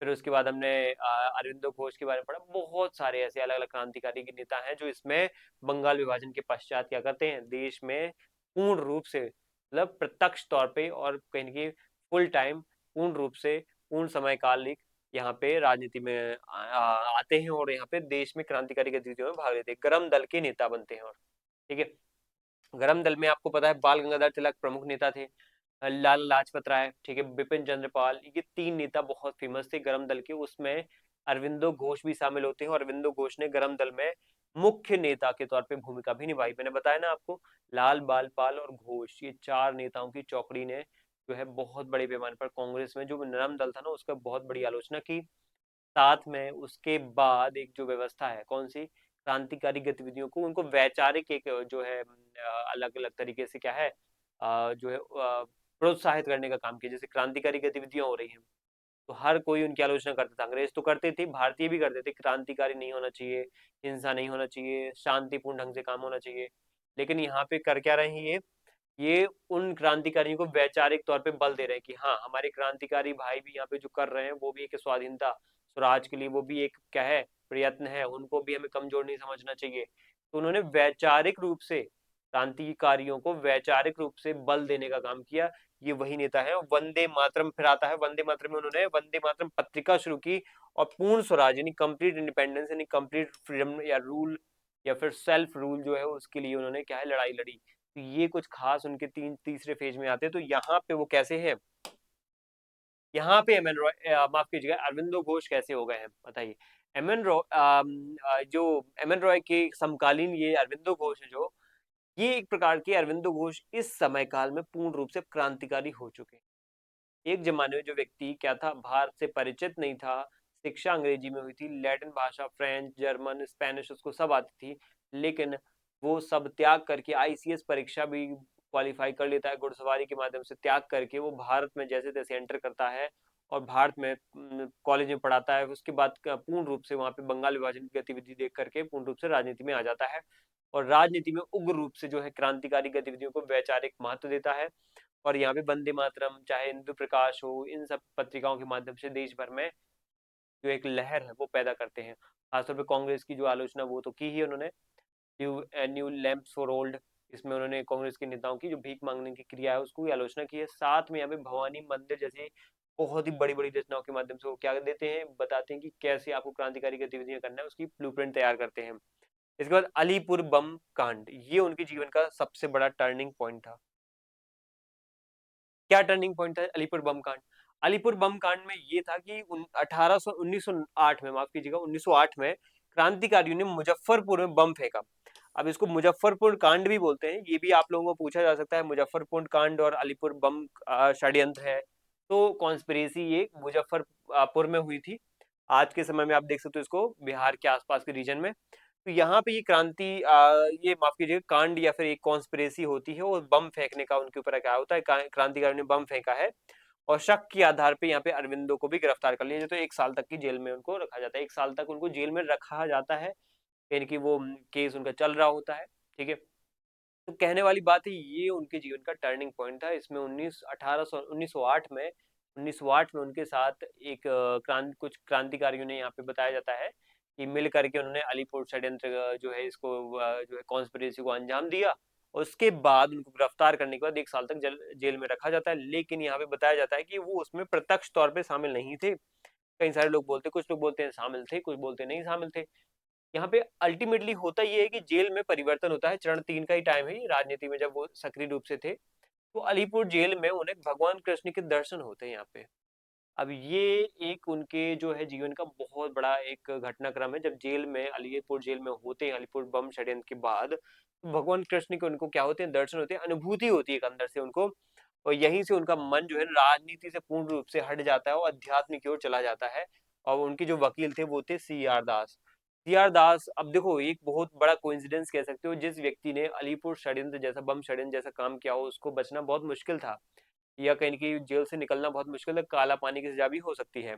फिर उसके बाद हमने अरविंदो घोष के बारे में पढ़ा। बहुत सारे ऐसे अलग अलग क्रांतिकारी के नेता हैं जो इसमें बंगाल विभाजन के पश्चात क्या करते हैं, देश में पूर्ण रूप से, मतलब प्रत्यक्ष तौर पे और कहीं ना कहीं फुल टाइम, पूर्ण रूप से, पूर्ण समय कालिक यहाँ पे राजनीति में आते हैं, और यहाँ पे देश में क्रांतिकारी गतिविधियों में भाग लेते हैं, गरम दल के नेता बनते हैं। और ठीक है, गरम दल में आपको पता है बाल गंगाधर तिलक प्रमुख नेता थे, लाला लाजपत राय, ठीक है, बिपिन चंद्र पाल, ये तीन नेता बहुत फेमस थे गरम दल के। उसमें अरविंदो घोष भी शामिल होते हैं, और अरविंदो घोष ने गरम दल में मुख्य नेता के तौर पे भूमिका भी निभाई। मैंने बताया ना आपको, लाल बाल पाल और घोष, ये चार नेताओं की चौकड़ी ने जो है बहुत बड़े पैमाने पर कांग्रेस में जो नरम दल था ना उसका बहुत बड़ी आलोचना की। साथ में उसके बाद एक जो व्यवस्था है, कौन सी, क्रांतिकारी गतिविधियों को, उनको वैचारिक एक जो है अलग अलग तरीके से क्या है, जो है प्रोत्साहित करने का काम किया। जैसे क्रांतिकारी गतिविधियां हो रही हैं तो हर कोई उनकी आलोचना करता था, अंग्रेज तो करते थे, भारतीय भी करते थे, क्रांतिकारी नहीं होना चाहिए, हिंसा नहीं होना चाहिए, शांतिपूर्ण ढंग से काम होना चाहिए। लेकिन यहाँ पे कर क्या रहे हैं ये उन क्रांतिकारियों को वैचारिक तौर पे बल दे रहे हैं कि हाँ, हमारे क्रांतिकारी भाई भी यहाँ पे जो कर रहे हैं वो भी एक स्वाधीनता स्वराज के लिए, वो भी एक क्या है, प्रयत्न है, उनको भी हमें कमजोर नहीं समझना चाहिए। तो उन्होंने वैचारिक रूप से क्रांतिकारियों को वैचारिक रूप से बल देने का काम किया। ये वही नेता है। वंदे मातरम फिर आता है, वंदे मातरम में उन्होंने वंदे मातरम पत्रिका शुरू की, और पूर्ण स्वराज यानी कंप्लीट इंडिपेंडेंस यानी कंप्लीट फ्रीडम या रूल या फिर सेल्फ रूल जो है उसके लिए उन्होंने क्या है, लड़ाई लड़ी। तो ये कुछ खास उनके तीसरे फेज में आते हैं। तो यहाँ पे वो कैसे है, यहाँ पे एम एन रॉय, माफ कीजिएगा, अरविंदो घोष कैसे हो गए हैं बताइए। एम एन रॉय, जो एम एन रॉय के समकालीन ये अरविंदो घोष है, जो ये एक प्रकार के अरविंदो घोष इस समय काल में पूर्ण रूप से क्रांतिकारी हो चुके हैं। एक जमाने में जो व्यक्ति क्या था, भारत से परिचित नहीं था, शिक्षा अंग्रेजी में हुई थी, लैटिन भाषा, फ्रेंच, जर्मन, स्पेनिश उसको सब आती थी, लेकिन वो सब त्याग करके आईसीएस परीक्षा भी क्वालिफाई कर लेता है, घुड़सवारी के माध्यम से त्याग करके वो भारत में जैसे तैसे एंटर करता है, और भारत में कॉलेज में पढ़ाता है। उसके बाद पूर्ण रूप से वहां पे बंगाल विभाजन की गतिविधि देख करके पूर्ण रूप से राजनीति में आ जाता है, और राजनीति में उग्र रूप से जो है क्रांतिकारी गतिविधियों को वैचारिक महत्व देता है। और यहाँ पे वंदे मातरम, चाहे इंदु प्रकाश हो, इन सब पत्रिकाओं के माध्यम से देश भर में जो एक लहर है वो पैदा करते हैं। खासतौर पे कांग्रेस की जो आलोचना वो तो की ही उन्होंने, new new lamps for old, इसमें उन्होंने कांग्रेस के नेताओं की जो भीख मांगने की क्रिया है उसको भी आलोचना की है। साथ में यहाँ पे भवानी मंदिर जैसे बहुत ही बड़ी बड़ी रचनाओं के माध्यम से वो क्या देते हैं, बताते हैं कि कैसे आपको क्रांतिकारी गतिविधियां करना है, उसकी ब्लूप्रिंट तैयार करते हैं। इसके बाद अलीपुर बम कांड, ये उनके जीवन का सबसे बड़ा टर्निंग पॉइंट था। क्या टर्निंग पॉइंट था अलीपुर बम कांड? अलीपुर बम कांड में ये था कि 1908 में, माफ कीजिएगा 1908 में क्रांतिकारियों ने मुजफ्फरपुर में बम फेंका। अब इसको मुजफ्फरपुर कांड भी बोलते हैं, ये भी आप लोगों को पूछा जा सकता है, मुजफ्फरपुर कांड और अलीपुर बम षड्यंत्र है। तो कॉन्स्पिरेसी ये मुजफ्फरपुर में हुई थी। आज के समय में आप देख सकते हो इसको बिहार के आसपास के रीजन में। तो यहाँ पे ये क्रांति ये माफ कीजिएगा कांड या फिर एक कॉन्स्पिरेसी होती है, और बम फेंकने का उनके ऊपर क्या होता है, क्रांतिकारियों ने बम फेंका है, और शक के आधार पे यहाँ पे अरविंदो को भी गिरफ्तार कर लिया, तो 1 साल तक की जेल में उनको रखा जाता है, 1 साल तक उनको जेल में रखा जाता है, यानी कि वो केस उनका चल रहा होता है। ठीक है, तो कहने वाली बात है ये उनके जीवन का टर्निंग पॉइंट था। इसमें 1908 में उनके साथ एक कुछ क्रांतिकारियों ने यहाँ पे बताया जाता है कि मिल करके उन्होंने अलीपुर षड्यंत्र जो है इसको जो है कॉन्स्पिरेसी को अंजाम दिया। उसके बाद उनको गिरफ्तार करने के बाद 1 साल तक जेल में रखा जाता है, लेकिन यहाँ पे बताया जाता है कि वो उसमें प्रत्यक्ष तौर पे शामिल नहीं थे। कई सारे लोग बोलते, कुछ लोग बोलते हैं शामिल थे, कुछ बोलते नहीं शामिल थे। यहाँ पे अल्टीमेटली होता ये है कि जेल में परिवर्तन होता है, चरण 3 का ही टाइम है राजनीति में, जब वो सक्रिय रूप से थे, तो अलीपुर जेल में उन्हें भगवान कृष्ण के दर्शन होते हैं यहाँ पे। अब ये एक उनके जो है जीवन का बहुत बड़ा एक घटनाक्रम है, जब जेल में अलीपुर जेल में होते हैं अलीपुर बम षड्यंत्र के बाद, तो भगवान कृष्ण के उनको क्या होते हैं, दर्शन होते हैं, अनुभूति होती है एक अंदर से उनको, और यहीं से उनका मन जो है राजनीति से पूर्ण रूप से हट जाता है और अध्यात्म की ओर चला जाता है। और उनके जो वकील थे वो थे CR दास। CR दास, अब देखो एक बहुत बड़ा कोइंसिडेंस कह सकते हो, जिस व्यक्ति ने अलीपुर षड्यंत्र जैसा बम षड्यंत्र जैसा काम किया हो उसको बचना बहुत मुश्किल था, या कहीं कि जेल से निकलना बहुत मुश्किल है, काला पानी की सजा भी हो सकती है।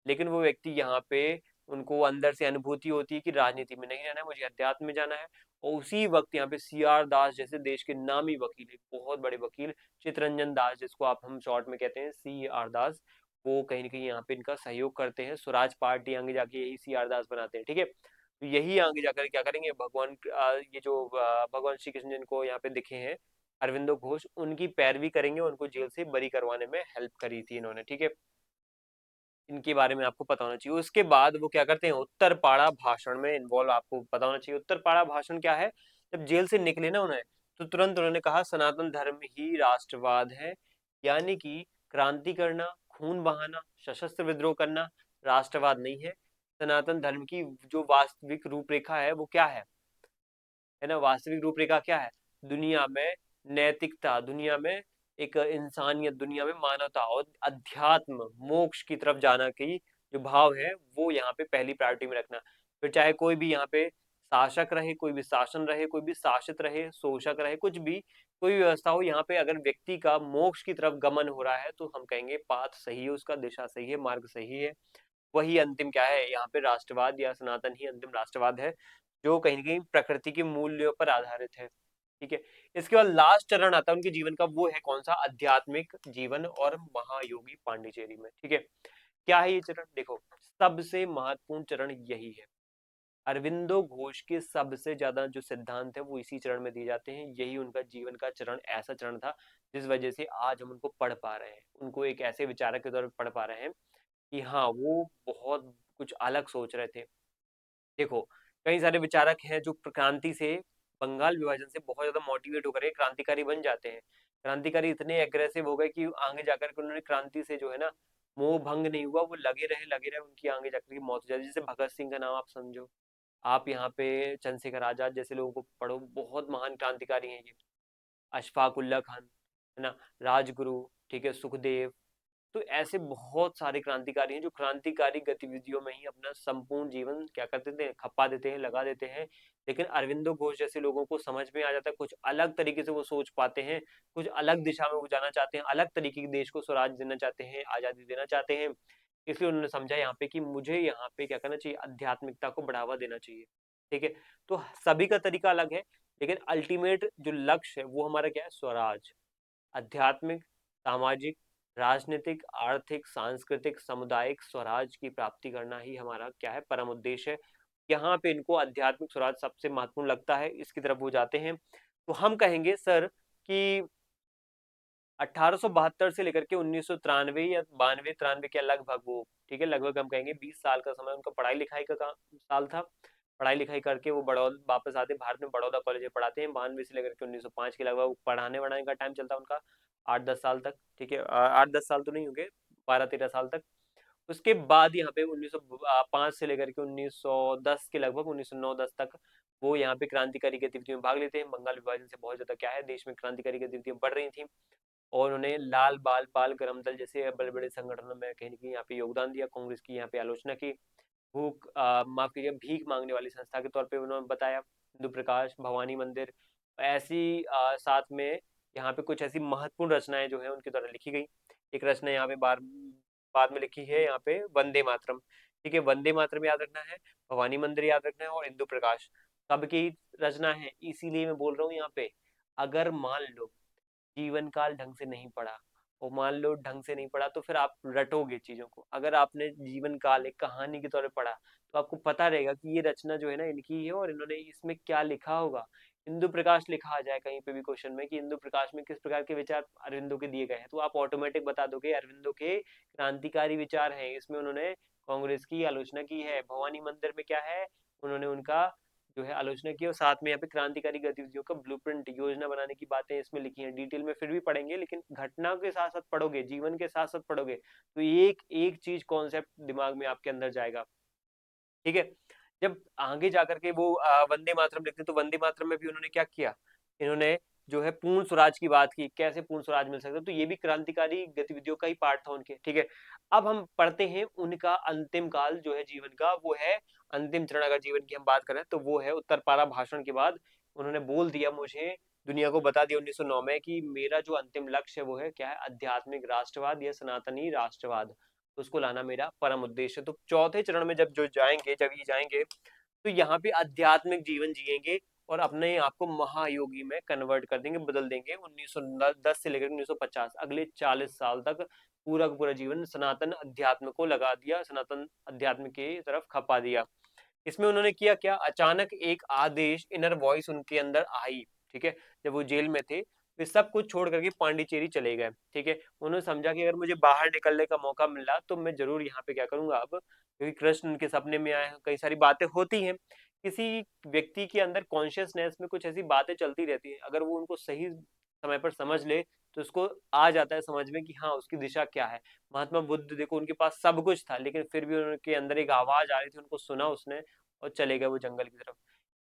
लेकिन वो व्यक्ति यहाँ पे, उनको अंदर से अनुभूति होती है कि राजनीति में नहीं रहना है, मुझे अध्यात्म में जाना है, और उसी वक्त यहाँ पे CR दास जैसे देश के नामी वकील, एक बहुत बड़े वकील, चितरंजन दास जिसको आप हम शॉर्ट में कहते हैं CR दास, वो कहीं ना कहीं यहाँ पे इनका सहयोग करते हैं। स्वराज पार्टी आगे जाके यही CR दास बनाते हैं। ठीक है, तो यही आगे जाकर क्या करेंगे, ये जो भगवान श्री कृष्ण जिनको यहाँ पे दिखे हैं अरविंदो घोष, उनकी पैरवी करेंगे, उनको जेल से बरी करवाने में हेल्प करी थी इन्होंने। ठीक है, इनके बारे में आपको पता होना चाहिए। उसके बाद वो क्या करते हैं, उत्तरपाड़ा भाषण में इन्वॉल्व, आपको पता होना चाहिए उत्तरपाड़ा भाषण क्या है। जब जेल से निकले ना उन्हें, तो तुरंत उन्होंने कहा सनातन धर्म ही राष्ट्रवाद है, यानी कि क्रांति करना, खून बहाना, सशस्त्र विद्रोह करना राष्ट्रवाद नहीं है। सनातन धर्म की जो वास्तविक रूपरेखा है वो क्या है ना, वास्तविक रूपरेखा क्या है, दुनिया में नैतिकता, दुनिया में एक इंसानियत, दुनिया में मानवता और अध्यात्म मोक्ष की तरफ जाना की जो भाव है वो यहाँ पे पहली प्रायोरिटी में रखना। फिर चाहे कोई भी यहाँ पे शासक रहे, कोई भी शासन रहे, कोई भी शासित रहे, शोषक रहे, कुछ भी कोई भी व्यवस्था हो, यहाँ पे अगर व्यक्ति का मोक्ष की तरफ गमन हो रहा है तो हम कहेंगे पाथ सही है, उसका दिशा सही है, मार्ग सही है। वही अंतिम क्या है यहाँ पे, राष्ट्रवाद या सनातन ही अंतिम राष्ट्रवाद है, जो कहीं ना कहीं प्रकृति के मूल्यों पर आधारित है। ठीक है, इसके बाद लास्ट चरण आता है उनके जीवन का, वो है कौन सा, आध्यात्मिक जीवन और महायोगी पांडिचेरी में। ठीक है, क्या है ये चरण, देखो सबसे महत्वपूर्ण चरण यही है। अरविंदो घोष के सबसे ज्यादा जो सिद्धांत है वो इसी चरण में दिए जाते हैं। यही उनका जीवन का चरण, ऐसा चरण था जिस वजह से आज हम उनको पढ़ पा रहे हैं, उनको एक ऐसे विचारक के तौर पर पढ़ पा रहे हैं कि हाँ वो बहुत कुछ अलग सोच रहे थे। देखो कई सारे विचारक हैं जो क्रांति से, बंगाल विभाजन से बहुत ज्यादा मोटिवेट होकर क्रांतिकारी बन जाते हैं। क्रांतिकारी इतने एग्रेसिव हो गए कि आगे जाकर के उन्होंने क्रांति से जो है ना मोह भंग नहीं हुआ, वो लगे रहे, उनकी आगे जाकर के मौत हो जाती है। जैसे भगत सिंह का नाम आप समझो, आप यहाँ पे चंद्रशेखर आजाद जैसे लोगों को पढ़ो, बहुत महान क्रांतिकारी हैं ये, अशफाक उल्ला खान, है ना, राजगुरु, ठीक है, सुखदेव। तो ऐसे बहुत सारे क्रांतिकारी हैं जो क्रांतिकारी गतिविधियों में ही अपना संपूर्ण जीवन क्या कर देते हैं, खपा देते हैं, लगा देते हैं। लेकिन अरविंदो घोष जैसे लोगों को समझ में आ जाता है, कुछ अलग तरीके से वो सोच पाते हैं, कुछ अलग दिशा में वो जाना चाहते हैं, अलग तरीके के देश को स्वराज देना चाहते हैं, आजादी देना चाहते हैं। इसलिए उन्होंने समझा यहाँ पे कि मुझे यहाँ पे क्या करना चाहिए, आध्यात्मिकता को बढ़ावा देना चाहिए। ठीक है, तो सभी का तरीका अलग है, लेकिन अल्टीमेट जो लक्ष्य है वो हमारा क्या है, स्वराज, आध्यात्मिक, सामाजिक, राजनीतिक, आर्थिक, सांस्कृतिक, सामुदायिक स्वराज की प्राप्ति करना ही हमारा क्या है, परम उद्देश्य है। यहाँ पे इनको आध्यात्मिक स्वराज सबसे महत्वपूर्ण लगता है, इसकी तरफ वो जाते हैं। तो हम कहेंगे सर कि 1872 से लेकर के 1993 या 92 93 के लगभग वो, ठीक है, लगभग हम कहेंगे 20 साल का समय उनका पढ़ाई लिखाई का साल था। पढ़ाई लिखाई करके वो बड़ौदा वापस आते हैं भारत में, बड़ौदा कॉलेज में पढ़ाते हैं। 92 से लेकर के 1905 के लगभग पढ़ाने वढ़ाने का टाइम चलता है उनका 8 10 साल तक, ठीक है, 8 10 साल तो नहीं होंगे, 12 13 साल तक। उसके बाद यहाँ पे 1905 से लेकर के 1910 के लगभग 1909 10 तक वो यहाँ पे क्रांतिकारी गतिविधियों में भाग लेते हैं। बंगाल विभाजन से बहुत ज्यादा क्या है, देश में क्रांतिकारी गतिविधियां बढ़ रही थी, और उन्होंने लाल बाल पाल गरम दल जैसे बड़े बड़े संगठनों में कहीं ना कहीं यहाँ पे योगदान दिया, कांग्रेस की यहाँ पे आलोचना की। भूख माफ कीजिए, भीख मांगने वाली संस्था के तौर पे उन्होंने बताया, हिंदू प्रकाश, भवानी मंदिर, ऐसी साथ में यहाँ पे कुछ ऐसी महत्वपूर्ण रचनाएं जो है उनके द्वारा लिखी गई। एक रचना यहाँ पे बाद में लिखी है यहाँ पे, वंदे मातरम, ठीक है, वंदे मातरम याद रखना है, भवानी मंदिर याद रखना है, और हिंदू प्रकाश सबकी रचना है। इसीलिए मैं बोल रहा हूँ यहाँ पे, अगर मान लो जीवन काल ढंग से नहीं पढ़ा, और मान लो ढंग से नहीं पढ़ा तो फिर आप रटोगे चीजों को। अगर आपने जीवन काल एक कहानी के तौर पे पढ़ा तो आपको पता रहेगा कि ये रचना जो है ना इनकी है, और इन्होंने इसमें क्या लिखा होगा। हिंदू प्रकाश लिखा आ जाए कहीं पे भी क्वेश्चन में कि हिंदू प्रकाश में किस प्रकार के विचार अरविंदो के दिए गए हैं, तो आप ऑटोमेटिक बता दोगे अरविंदो के क्रांतिकारी विचार हैं, इसमें उन्होंने कांग्रेस की आलोचना की है। भवानी मंदिर में क्या है, उन्होंने उनका जो है आलोचना की, और साथ में यहाँ पे क्रांतिकारी गतिविधियों का ब्लूप्रिंट, योजना बनाने की बातें इसमें लिखी हैं। डिटेल में फिर भी पढ़ेंगे, लेकिन घटना के साथ साथ पढ़ोगे, जीवन के साथ साथ पढ़ोगे, तो एक एक चीज कॉन्सेप्ट दिमाग में आपके अंदर जाएगा, ठीक है। जब आगे जाकर के वो वंदे मातरम लिखते, तो वंदे मातरम में भी उन्होंने क्या किया, इन्होंने जो है पूर्ण स्वराज की बात की, कैसे पूर्ण स्वराज मिल सकता है, तो ये भी क्रांतिकारी गतिविधियों का ही पार्ट था उनके, ठीक है। अब हम पढ़ते हैं उनका अंतिम काल जो है जीवन का, वो है अंतिम चरण। अगर जीवन की हम बात करें तो वो है उत्तरपारा भाषण के बाद उन्होंने बोल दिया, मुझे दुनिया को बता दिया 1909 में कि मेरा जो अंतिम लक्ष्य है वो है क्या है, आध्यात्मिक राष्ट्रवाद या सनातनी राष्ट्रवाद, उसको लाना मेरा परम उद्देश्य है। तो चौथे चरण में जब ये जाएंगे तो यहाँ पे आध्यात्मिक जीवन जिएंगे, और अपने आप को महायोगी में कन्वर्ट कर देंगे, बदल देंगे। 1910 से लेकर 1950 अगले 40 साल तक पूरा का पूरा जीवन सनातन अध्यात्म को लगा दिया, सनातन अध्यात्म की तरफ खपा दिया। इसमें उन्होंने किया क्या, अचानक एक आदेश, इनर वॉइस उनके अंदर आई, ठीक है। जब वो जेल में थे, वे सब कुछ छोड़ करके पांडिचेरी चले गए, ठीक है। उन्होंने समझा कि अगर मुझे बाहर निकलने का मौका मिला तो मैं जरूर यहाँ पे क्या करूंगा अब, क्योंकि कृष्ण उनके सपने में आए हैं, कई सारी बातें होती हैं। किसी व्यक्ति के अंदर कॉन्शियसनेस में कुछ ऐसी बातें चलती रहती है, अगर वो उनको सही समय पर समझ ले तो उसको आ जाता है समझ में कि हाँ उसकी दिशा क्या है। महात्मा बुद्ध देखो, उनके पास सब कुछ था, लेकिन फिर भी उनके अंदर एक आवाज आ रही थी, उनको सुना उसने, और चले गए वो जंगल की तरफ,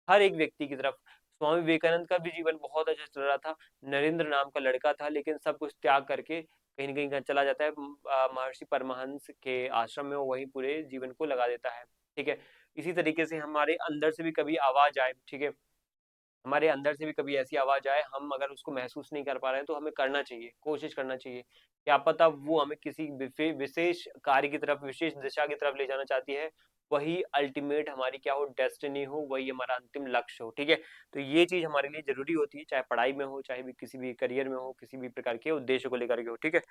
हर एक व्यक्ति की तरफ। स्वामी विवेकानंद का भी जीवन बहुत अच्छा चल रहा था, नरेंद्र नाम का लड़का था, लेकिन सब कुछ त्याग करके कहीं ना कहीं चला जाता है महर्षि परमहंस के आश्रम में, वो वहीं पूरे जीवन को लगा देता है, ठीक है। इसी तरीके से हमारे अंदर से भी कभी आवाज आए, ठीक है, हमारे अंदर से भी कभी ऐसी आवाज आए, हम अगर उसको महसूस नहीं कर पा रहे हैं तो हमें करना चाहिए, कोशिश करना चाहिए, क्या पता वो हमें किसी विशेष कार्य की तरफ, विशेष दिशा की तरफ ले जाना चाहती है, वही अल्टीमेट हमारी क्या हो, डेस्टिनी हो, वही हमारा अंतिम लक्ष्य हो, ठीक है। तो ये चीज हमारे लिए जरूरी होती है, चाहे पढ़ाई में हो, चाहे भी किसी भी करियर में हो, किसी भी प्रकार के उद्देश्य को लेकर के हो, ठीक है।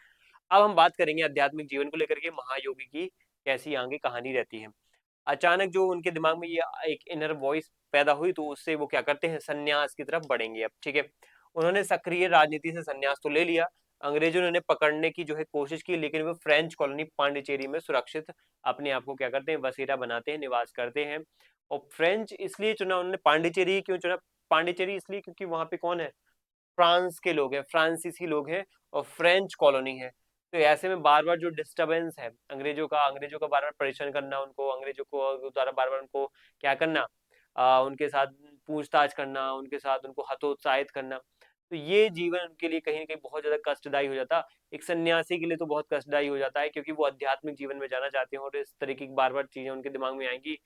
अब हम बात करेंगे आध्यात्मिक जीवन को लेकर के, महायोगी की कैसी आगे कहानी रहती है। अचानक जो उनके दिमाग में ये एक इनर वॉइस पैदा हुई, तो उससे वो क्या करते हैं, सन्यास की तरफ बढ़ेंगे अब, ठीक है। उन्होंने सक्रिय राजनीति से सन्यास तो ले लिया, अंग्रेजों ने उन्हें पकड़ने की जो है कोशिश की, लेकिन वो फ्रेंच कॉलोनी पांडिचेरी में सुरक्षित अपने आप को क्या करते हैं, बसेरा बनाते हैं, निवास करते हैं। और फ्रेंच इसलिए चुना उन्होंने, पांडिचेरी क्यों चुना, पांडिचेरी इसलिए क्योंकि वहां पे कौन है, फ्रांस के लोग हैं, फ्रांसीसी लोग हैं, और फ्रेंच कॉलोनी है। तो ऐसे में बार बार जो डिस्टरबेंस है अंग्रेजों का बार बार परेशान करना, उनको अंग्रेजों को द्वारा बार बार उनको क्या करना, उनके साथ पूछताछ करना, उनके साथ उनको हतोत्साहित करना, तो ये जीवन उनके लिए कहीं ना कहीं बहुत ज्यादा कष्टदायी हो जाता। एक सन्यासी के लिए तो बहुत कष्टदायी हो जाता है, क्योंकि वो आध्यात्मिक जीवन में जाना चाहते हैं, और इस तरीके की बार बार चीजें उनके दिमाग में आएंगी,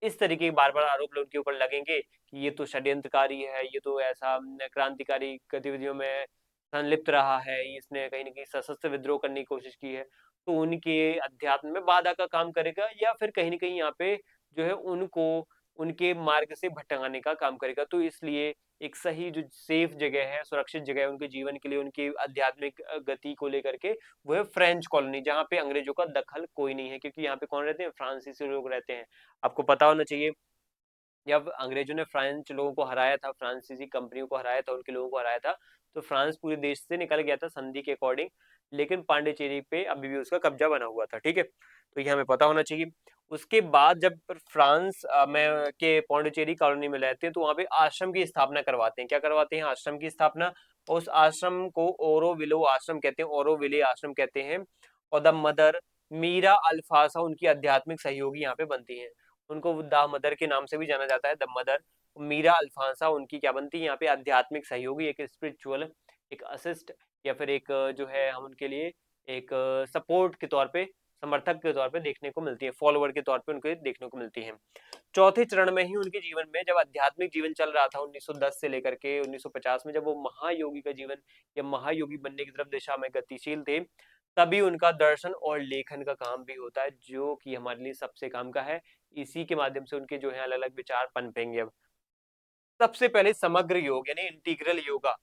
इस तरीके के बार बार आरोप उनके ऊपर लगेंगे कि ये तो षड्यंत्रकारी है, ये तो ऐसा क्रांतिकारी गतिविधियों में संलिप्त रहा है, इसने कहीं ना कहीं सशस्त्र विद्रोह करने की कोशिश की है, तो उनके अध्यात्म में बाधा का काम करेगा, या फिर कहीं ना कहीं यहाँ पे जो है उनको उनके मार्ग से भटकाने का काम करेगा। तो इसलिए एक सही जो सेफ जगह है, सुरक्षित जगह है उनके जीवन के लिए, उनकी आध्यात्मिक गति को लेकर के, वो है फ्रेंच कॉलोनी, जहाँ पे अंग्रेजों का दखल कोई नहीं है, क्योंकि यहाँ पे कौन रहते हैं, फ्रांसीसी लोग रहते हैं। आपको पता होना चाहिए, जब अंग्रेजों ने फ्रेंच लोगों को हराया था, फ्रांसीसी कंपनियों को हराया था, उनके लोगों को हराया था, तो फ्रांस पूरे देश से निकल गया था संधि के अकॉर्डिंग, लेकिन पांडिचेरी पे अभी भी उसका कब्जा बना हुआ था। ठीक है, तो ये हमें पता होना चाहिए। उसके बाद जब फ्रांस में के पौंडीचेरी कॉलोनी में रहते हैं तो वहां पे आश्रम की स्थापना करवाते हैं। क्या करवाते हैं? आश्रम की स्थापना। उस आश्रम को ओरोविलो आश्रम कहते हैं, ओरोविले आश्रम कहते हैं। और द मदर मीरा अल्फासा उनकी आध्यात्मिक सहयोगी यहाँ पे बनती हैं। उनको द मदर के नाम से भी जाना जाता है, द मदर। मीरा अल्फांसा उनकी क्या बनती है यहाँ पे? आध्यात्मिक सहयोगी, एक स्पिरिचुअल, एक असिस्ट, या फिर एक जो है हम उनके लिए एक सपोर्ट के तौर पे, समर्थक के तौर पे देखने को मिलती है, फॉलोवर के तौर पे उनके देखने को मिलती है। चौथे चरण में ही उनके जीवन में, जब आध्यात्मिक जीवन चल रहा था 1910 से लेकर के 1950 में, जब वो महायोगी का जीवन या महायोगी बनने की तरफ दिशा में गतिशील थे, तभी उनका दर्शन और लेखन का काम भी होता है, जो कि हमारे लिए सबसे काम का है। इसी के माध्यम से उनके जो है अलग अलग विचार पनपेंगे। अब सबसे पहले समग्र योग यानी इंटीग्रल योगा,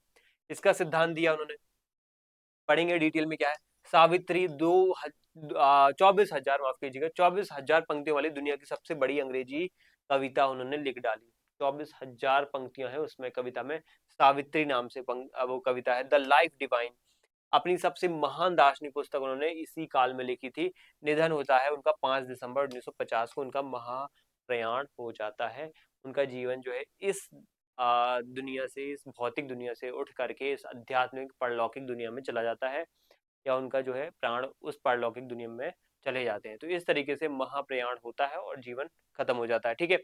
इसका सिद्धांत दिया उन्होंने। पढ़ेंगे डिटेल में क्या है। सावित्री 24,000, माफ कीजिएगा, 24,000 पंक्तियों वाली दुनिया की सबसे बड़ी अंग्रेजी कविता उन्होंने लिख डाली। 24,000 पंक्तियां हैं उसमें, कविता में। सावित्री नाम से वो कविता है। द लाइफ डिवाइन अपनी सबसे महान दार्शनिक पुस्तक उन्होंने इसी काल में लिखी थी। निधन होता है उनका 5 दिसंबर 1950 को, उनका महाप्रयाण हो जाता है। उनका जीवन जो है इस दुनिया से, इस भौतिक दुनिया से उठ करके इस आध्यात्मिक परलौकिक दुनिया में चला जाता है, या उनका जो है प्राण उस परलौकिक दुनिया में चले जाते हैं। तो इस तरीके से महाप्रयाण होता है और जीवन खत्म हो जाता है। ठीक है,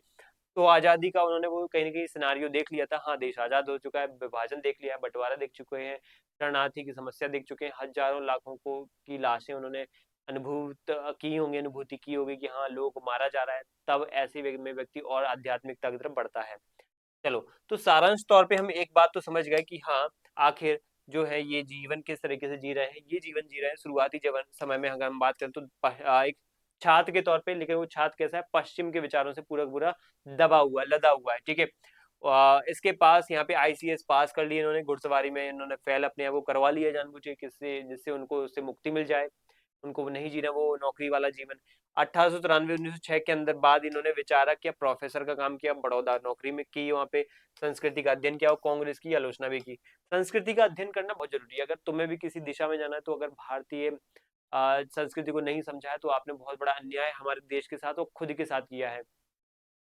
तो आजादी का उन्होंने वो कहीं ना कहीं सिनारियो देख लिया था। हाँ, देश आजाद हो चुका है, विभाजन देख लिया है, बंटवारा देख चुके हैं, शरणार्थी की समस्या देख चुके हैं, हजारों लाखों को की लाशें उन्होंने अनुभूत की होंगी, अनुभूति की होगी कि हाँ, लोग मारा जा रहा है। तब ऐसे में व्यक्ति और आध्यात्मिकता की तरफ बढ़ता है। चलो, तो सारांश तौर पे हम एक बात तो समझ गए कि हाँ, आखिर जो है ये जीवन किस तरीके से जी रहे हैं। ये जीवन जी रहे हैं शुरुआती जीवन समय में, अगर हम बात करें तो एक छात्र के तौर पे, लेकिन वो छात्र कैसा है? पश्चिम के विचारों से पूरा पूरा दबा हुआ, लदा हुआ है। ठीक है, इसके पास यहाँ पे आईसीएस पास कर लिए इन्होंने, घुड़सवारी में इन्होंने फेल अपने आप को करवा लिया जानबूझ के, किससे? जिससे उनको उससे मुक्ति मिल जाए, उनको नहीं जीना वो नौकरी वाला जीवन। 1893 1906 के अंदर बाद इन्होंने विचारक या प्रोफेसर का काम किया, बड़ौदा नौकरी में की, वहाँ पे संस्कृति का अध्ययन किया और कांग्रेस की आलोचना भी की। संस्कृति का अध्ययन करना बहुत जरूरी है, अगर तुम्हें भी किसी दिशा में जाना है। तो अगर भारतीय संस्कृति को नहीं समझा है तो आपने बहुत बड़ा अन्याय हमारे देश के साथ और खुद के साथ किया है।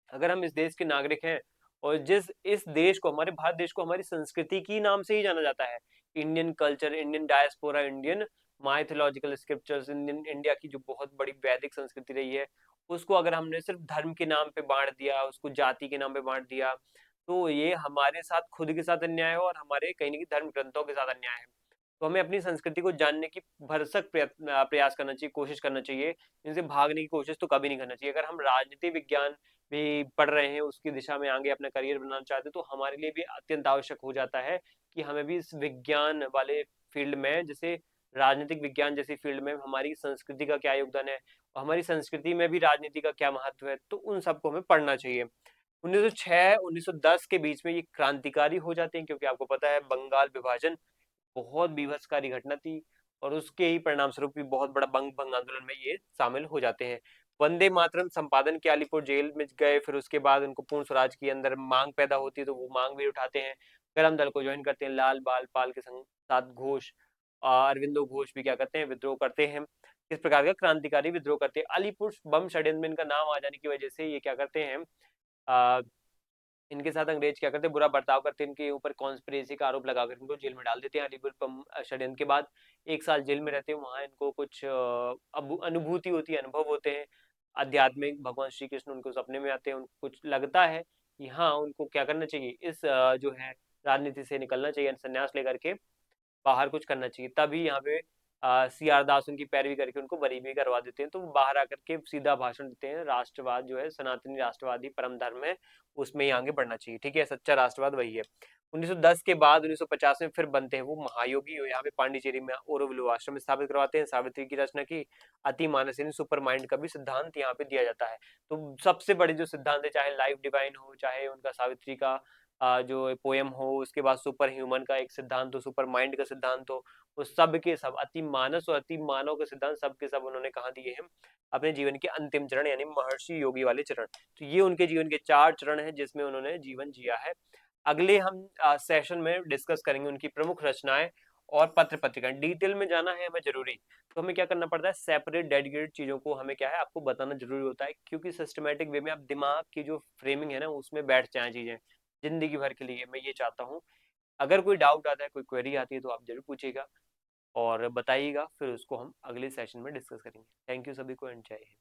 अगर हम इस देश के नागरिक हैं, और जिस इस देश को, हमारे भारत देश को हमारी संस्कृति की नाम से ही जाना जाता है, Indian culture, Indian diaspora, Indian mythological scriptures, Indian India की जो बहुत बड़ी वैदिक संस्कृति रही है, उसको अगर हमने सिर्फ धर्म के नाम पे बांट दिया, उसको जाति के नाम पे बांट दिया, तो ये हमारे साथ खुद के साथ अन्याय है और हमारे कहीं ना कहीं धर्म ग्रंथों के साथ अन्याय है। तो हमें अपनी संस्कृति को जानने की भरसक प्रयास करना चाहिए, कोशिश करना चाहिए। इनसे भागने की कोशिश तो कभी नहीं करना चाहिए। अगर हम राजनीति विज्ञान भी पढ़ रहे हैं, उसकी दिशा में आगे अपना करियर बनाना चाहते हैं, तो हमारे लिए भी अत्यंत आवश्यक हो जाता है कि हमें भी इस विज्ञान वाले फील्ड में, जैसे राजनीतिक विज्ञान जैसी फील्ड में, हमारी संस्कृति का क्या योगदान है और हमारी संस्कृति में भी राजनीति का क्या महत्व है, तो उन सबको हमें पढ़ना चाहिए। 1906 1910 के बीच में ये क्रांतिकारी हो जाते हैं, क्योंकि आपको पता है बंगाल विभाजन बहुत बीभत्सकारी घटना थी, और उसके ही परिणाम स्वरूप भी बहुत बड़ा बंग भंग आंदोलन में ये शामिल हो जाते हैं। वंदे मातरम संपादन के अलीपुर जेल में गए, फिर उसके बाद उनको पूर्ण स्वराज के अंदर मांग पैदा होती है, तो वो मांग भी उठाते हैं। करम दल को ज्वाइन करते हैं, लाल बाल पाल के संग साथ घोष, अरविंदो घोष भी क्या करते हैं? विद्रोह करते हैं। इस प्रकार का क्रांतिकारी विद्रोह करते हैं। अलीपुर बम षड्यंत्र में इनका नाम आ जाने की वजह से ये क्या करते हैं? इनके साथ अंग्रेज क्या करते हैं? बुरा बर्ताव करते हैं, इनके ऊपर कॉन्स्पिरेसी का आरोप लगाकर इनको जेल में डाल देते हैं। अलीपुर बम षड्यंत्र के बाद 1 साल जेल में रहते हैं। वहां इनको कुछ अनुभूति होती है, अनुभव होते हैं आध्यात्मिक। भगवान श्री कृष्ण उनको सपने में आते हैं, उनको कुछ लगता है कि हाँ, उनको क्या करना चाहिए, इस जो है राजनीति से निकलना चाहिए, संन्यास लेकर के बाहर कुछ करना चाहिए। तभी यहाँ पे सीआर दास उनकी पैरवी करके उनको बरी भी करवा देते हैं। तो वो बाहर आकर के सीधा भाषण देते हैं, राष्ट्रवाद जो है, सनातनी राष्ट्रवादी परम धर्म है, उसमें ही आगे बढ़ना चाहिए। ठीक है, सच्चा राष्ट्रवाद वही है। 1910 के बाद 1950 में फिर बनते हैं वो महायोगी, यहाँ पे पांडिचेरी में औरविल्लु आश्रम स्थापित करवाते हैं। सावित्री की रचना की अति मानस यानी सुपर माइंड का भी सिद्धांत यहाँ पे दिया जाता है। तो सबसे बड़े जो सिद्धांत है, चाहे लाइफ डिवाइन हो, चाहे उनका सावित्री का जो पोयम हो, उसके बाद सुपर ह्यूमन का एक सिद्धांत हो, सुपर माइंड का सिद्धांत हो, वो सब के सब अति मानस और अति मानव के सिद्धांत सब के सब उन्होंने कहा दिए हैं अपने जीवन के अंतिम चरण यानी महर्षि योगी वाले चरण। तो ये उनके जीवन के 4 चरण हैं जिसमें उन्होंने जीवन जिया है। अगले हम सेशन में डिस्कस करेंगे उनकी प्रमुख रचनाएं और पत्र पत्रिकाएं। डिटेल में जाना है हमें जरूरी, तो हमें क्या करना पड़ता है, सेपरेट डेडिकेटेड चीजों को हमें क्या है आपको बताना जरूरी होता है, क्योंकि सिस्टमेटिक वे में आप दिमाग की जो फ्रेमिंग है ना उसमें बैठ जाए चीजें जिंदगी भर के लिए। मैं ये चाहता हूँ, अगर कोई डाउट आता है, कोई क्वेरी आती है तो आप जरूर पूछिएगा और बताइएगा, फिर उसको हम अगले सेशन में डिस्कस करेंगे। थैंक यू सभी को एंड जय हिंद।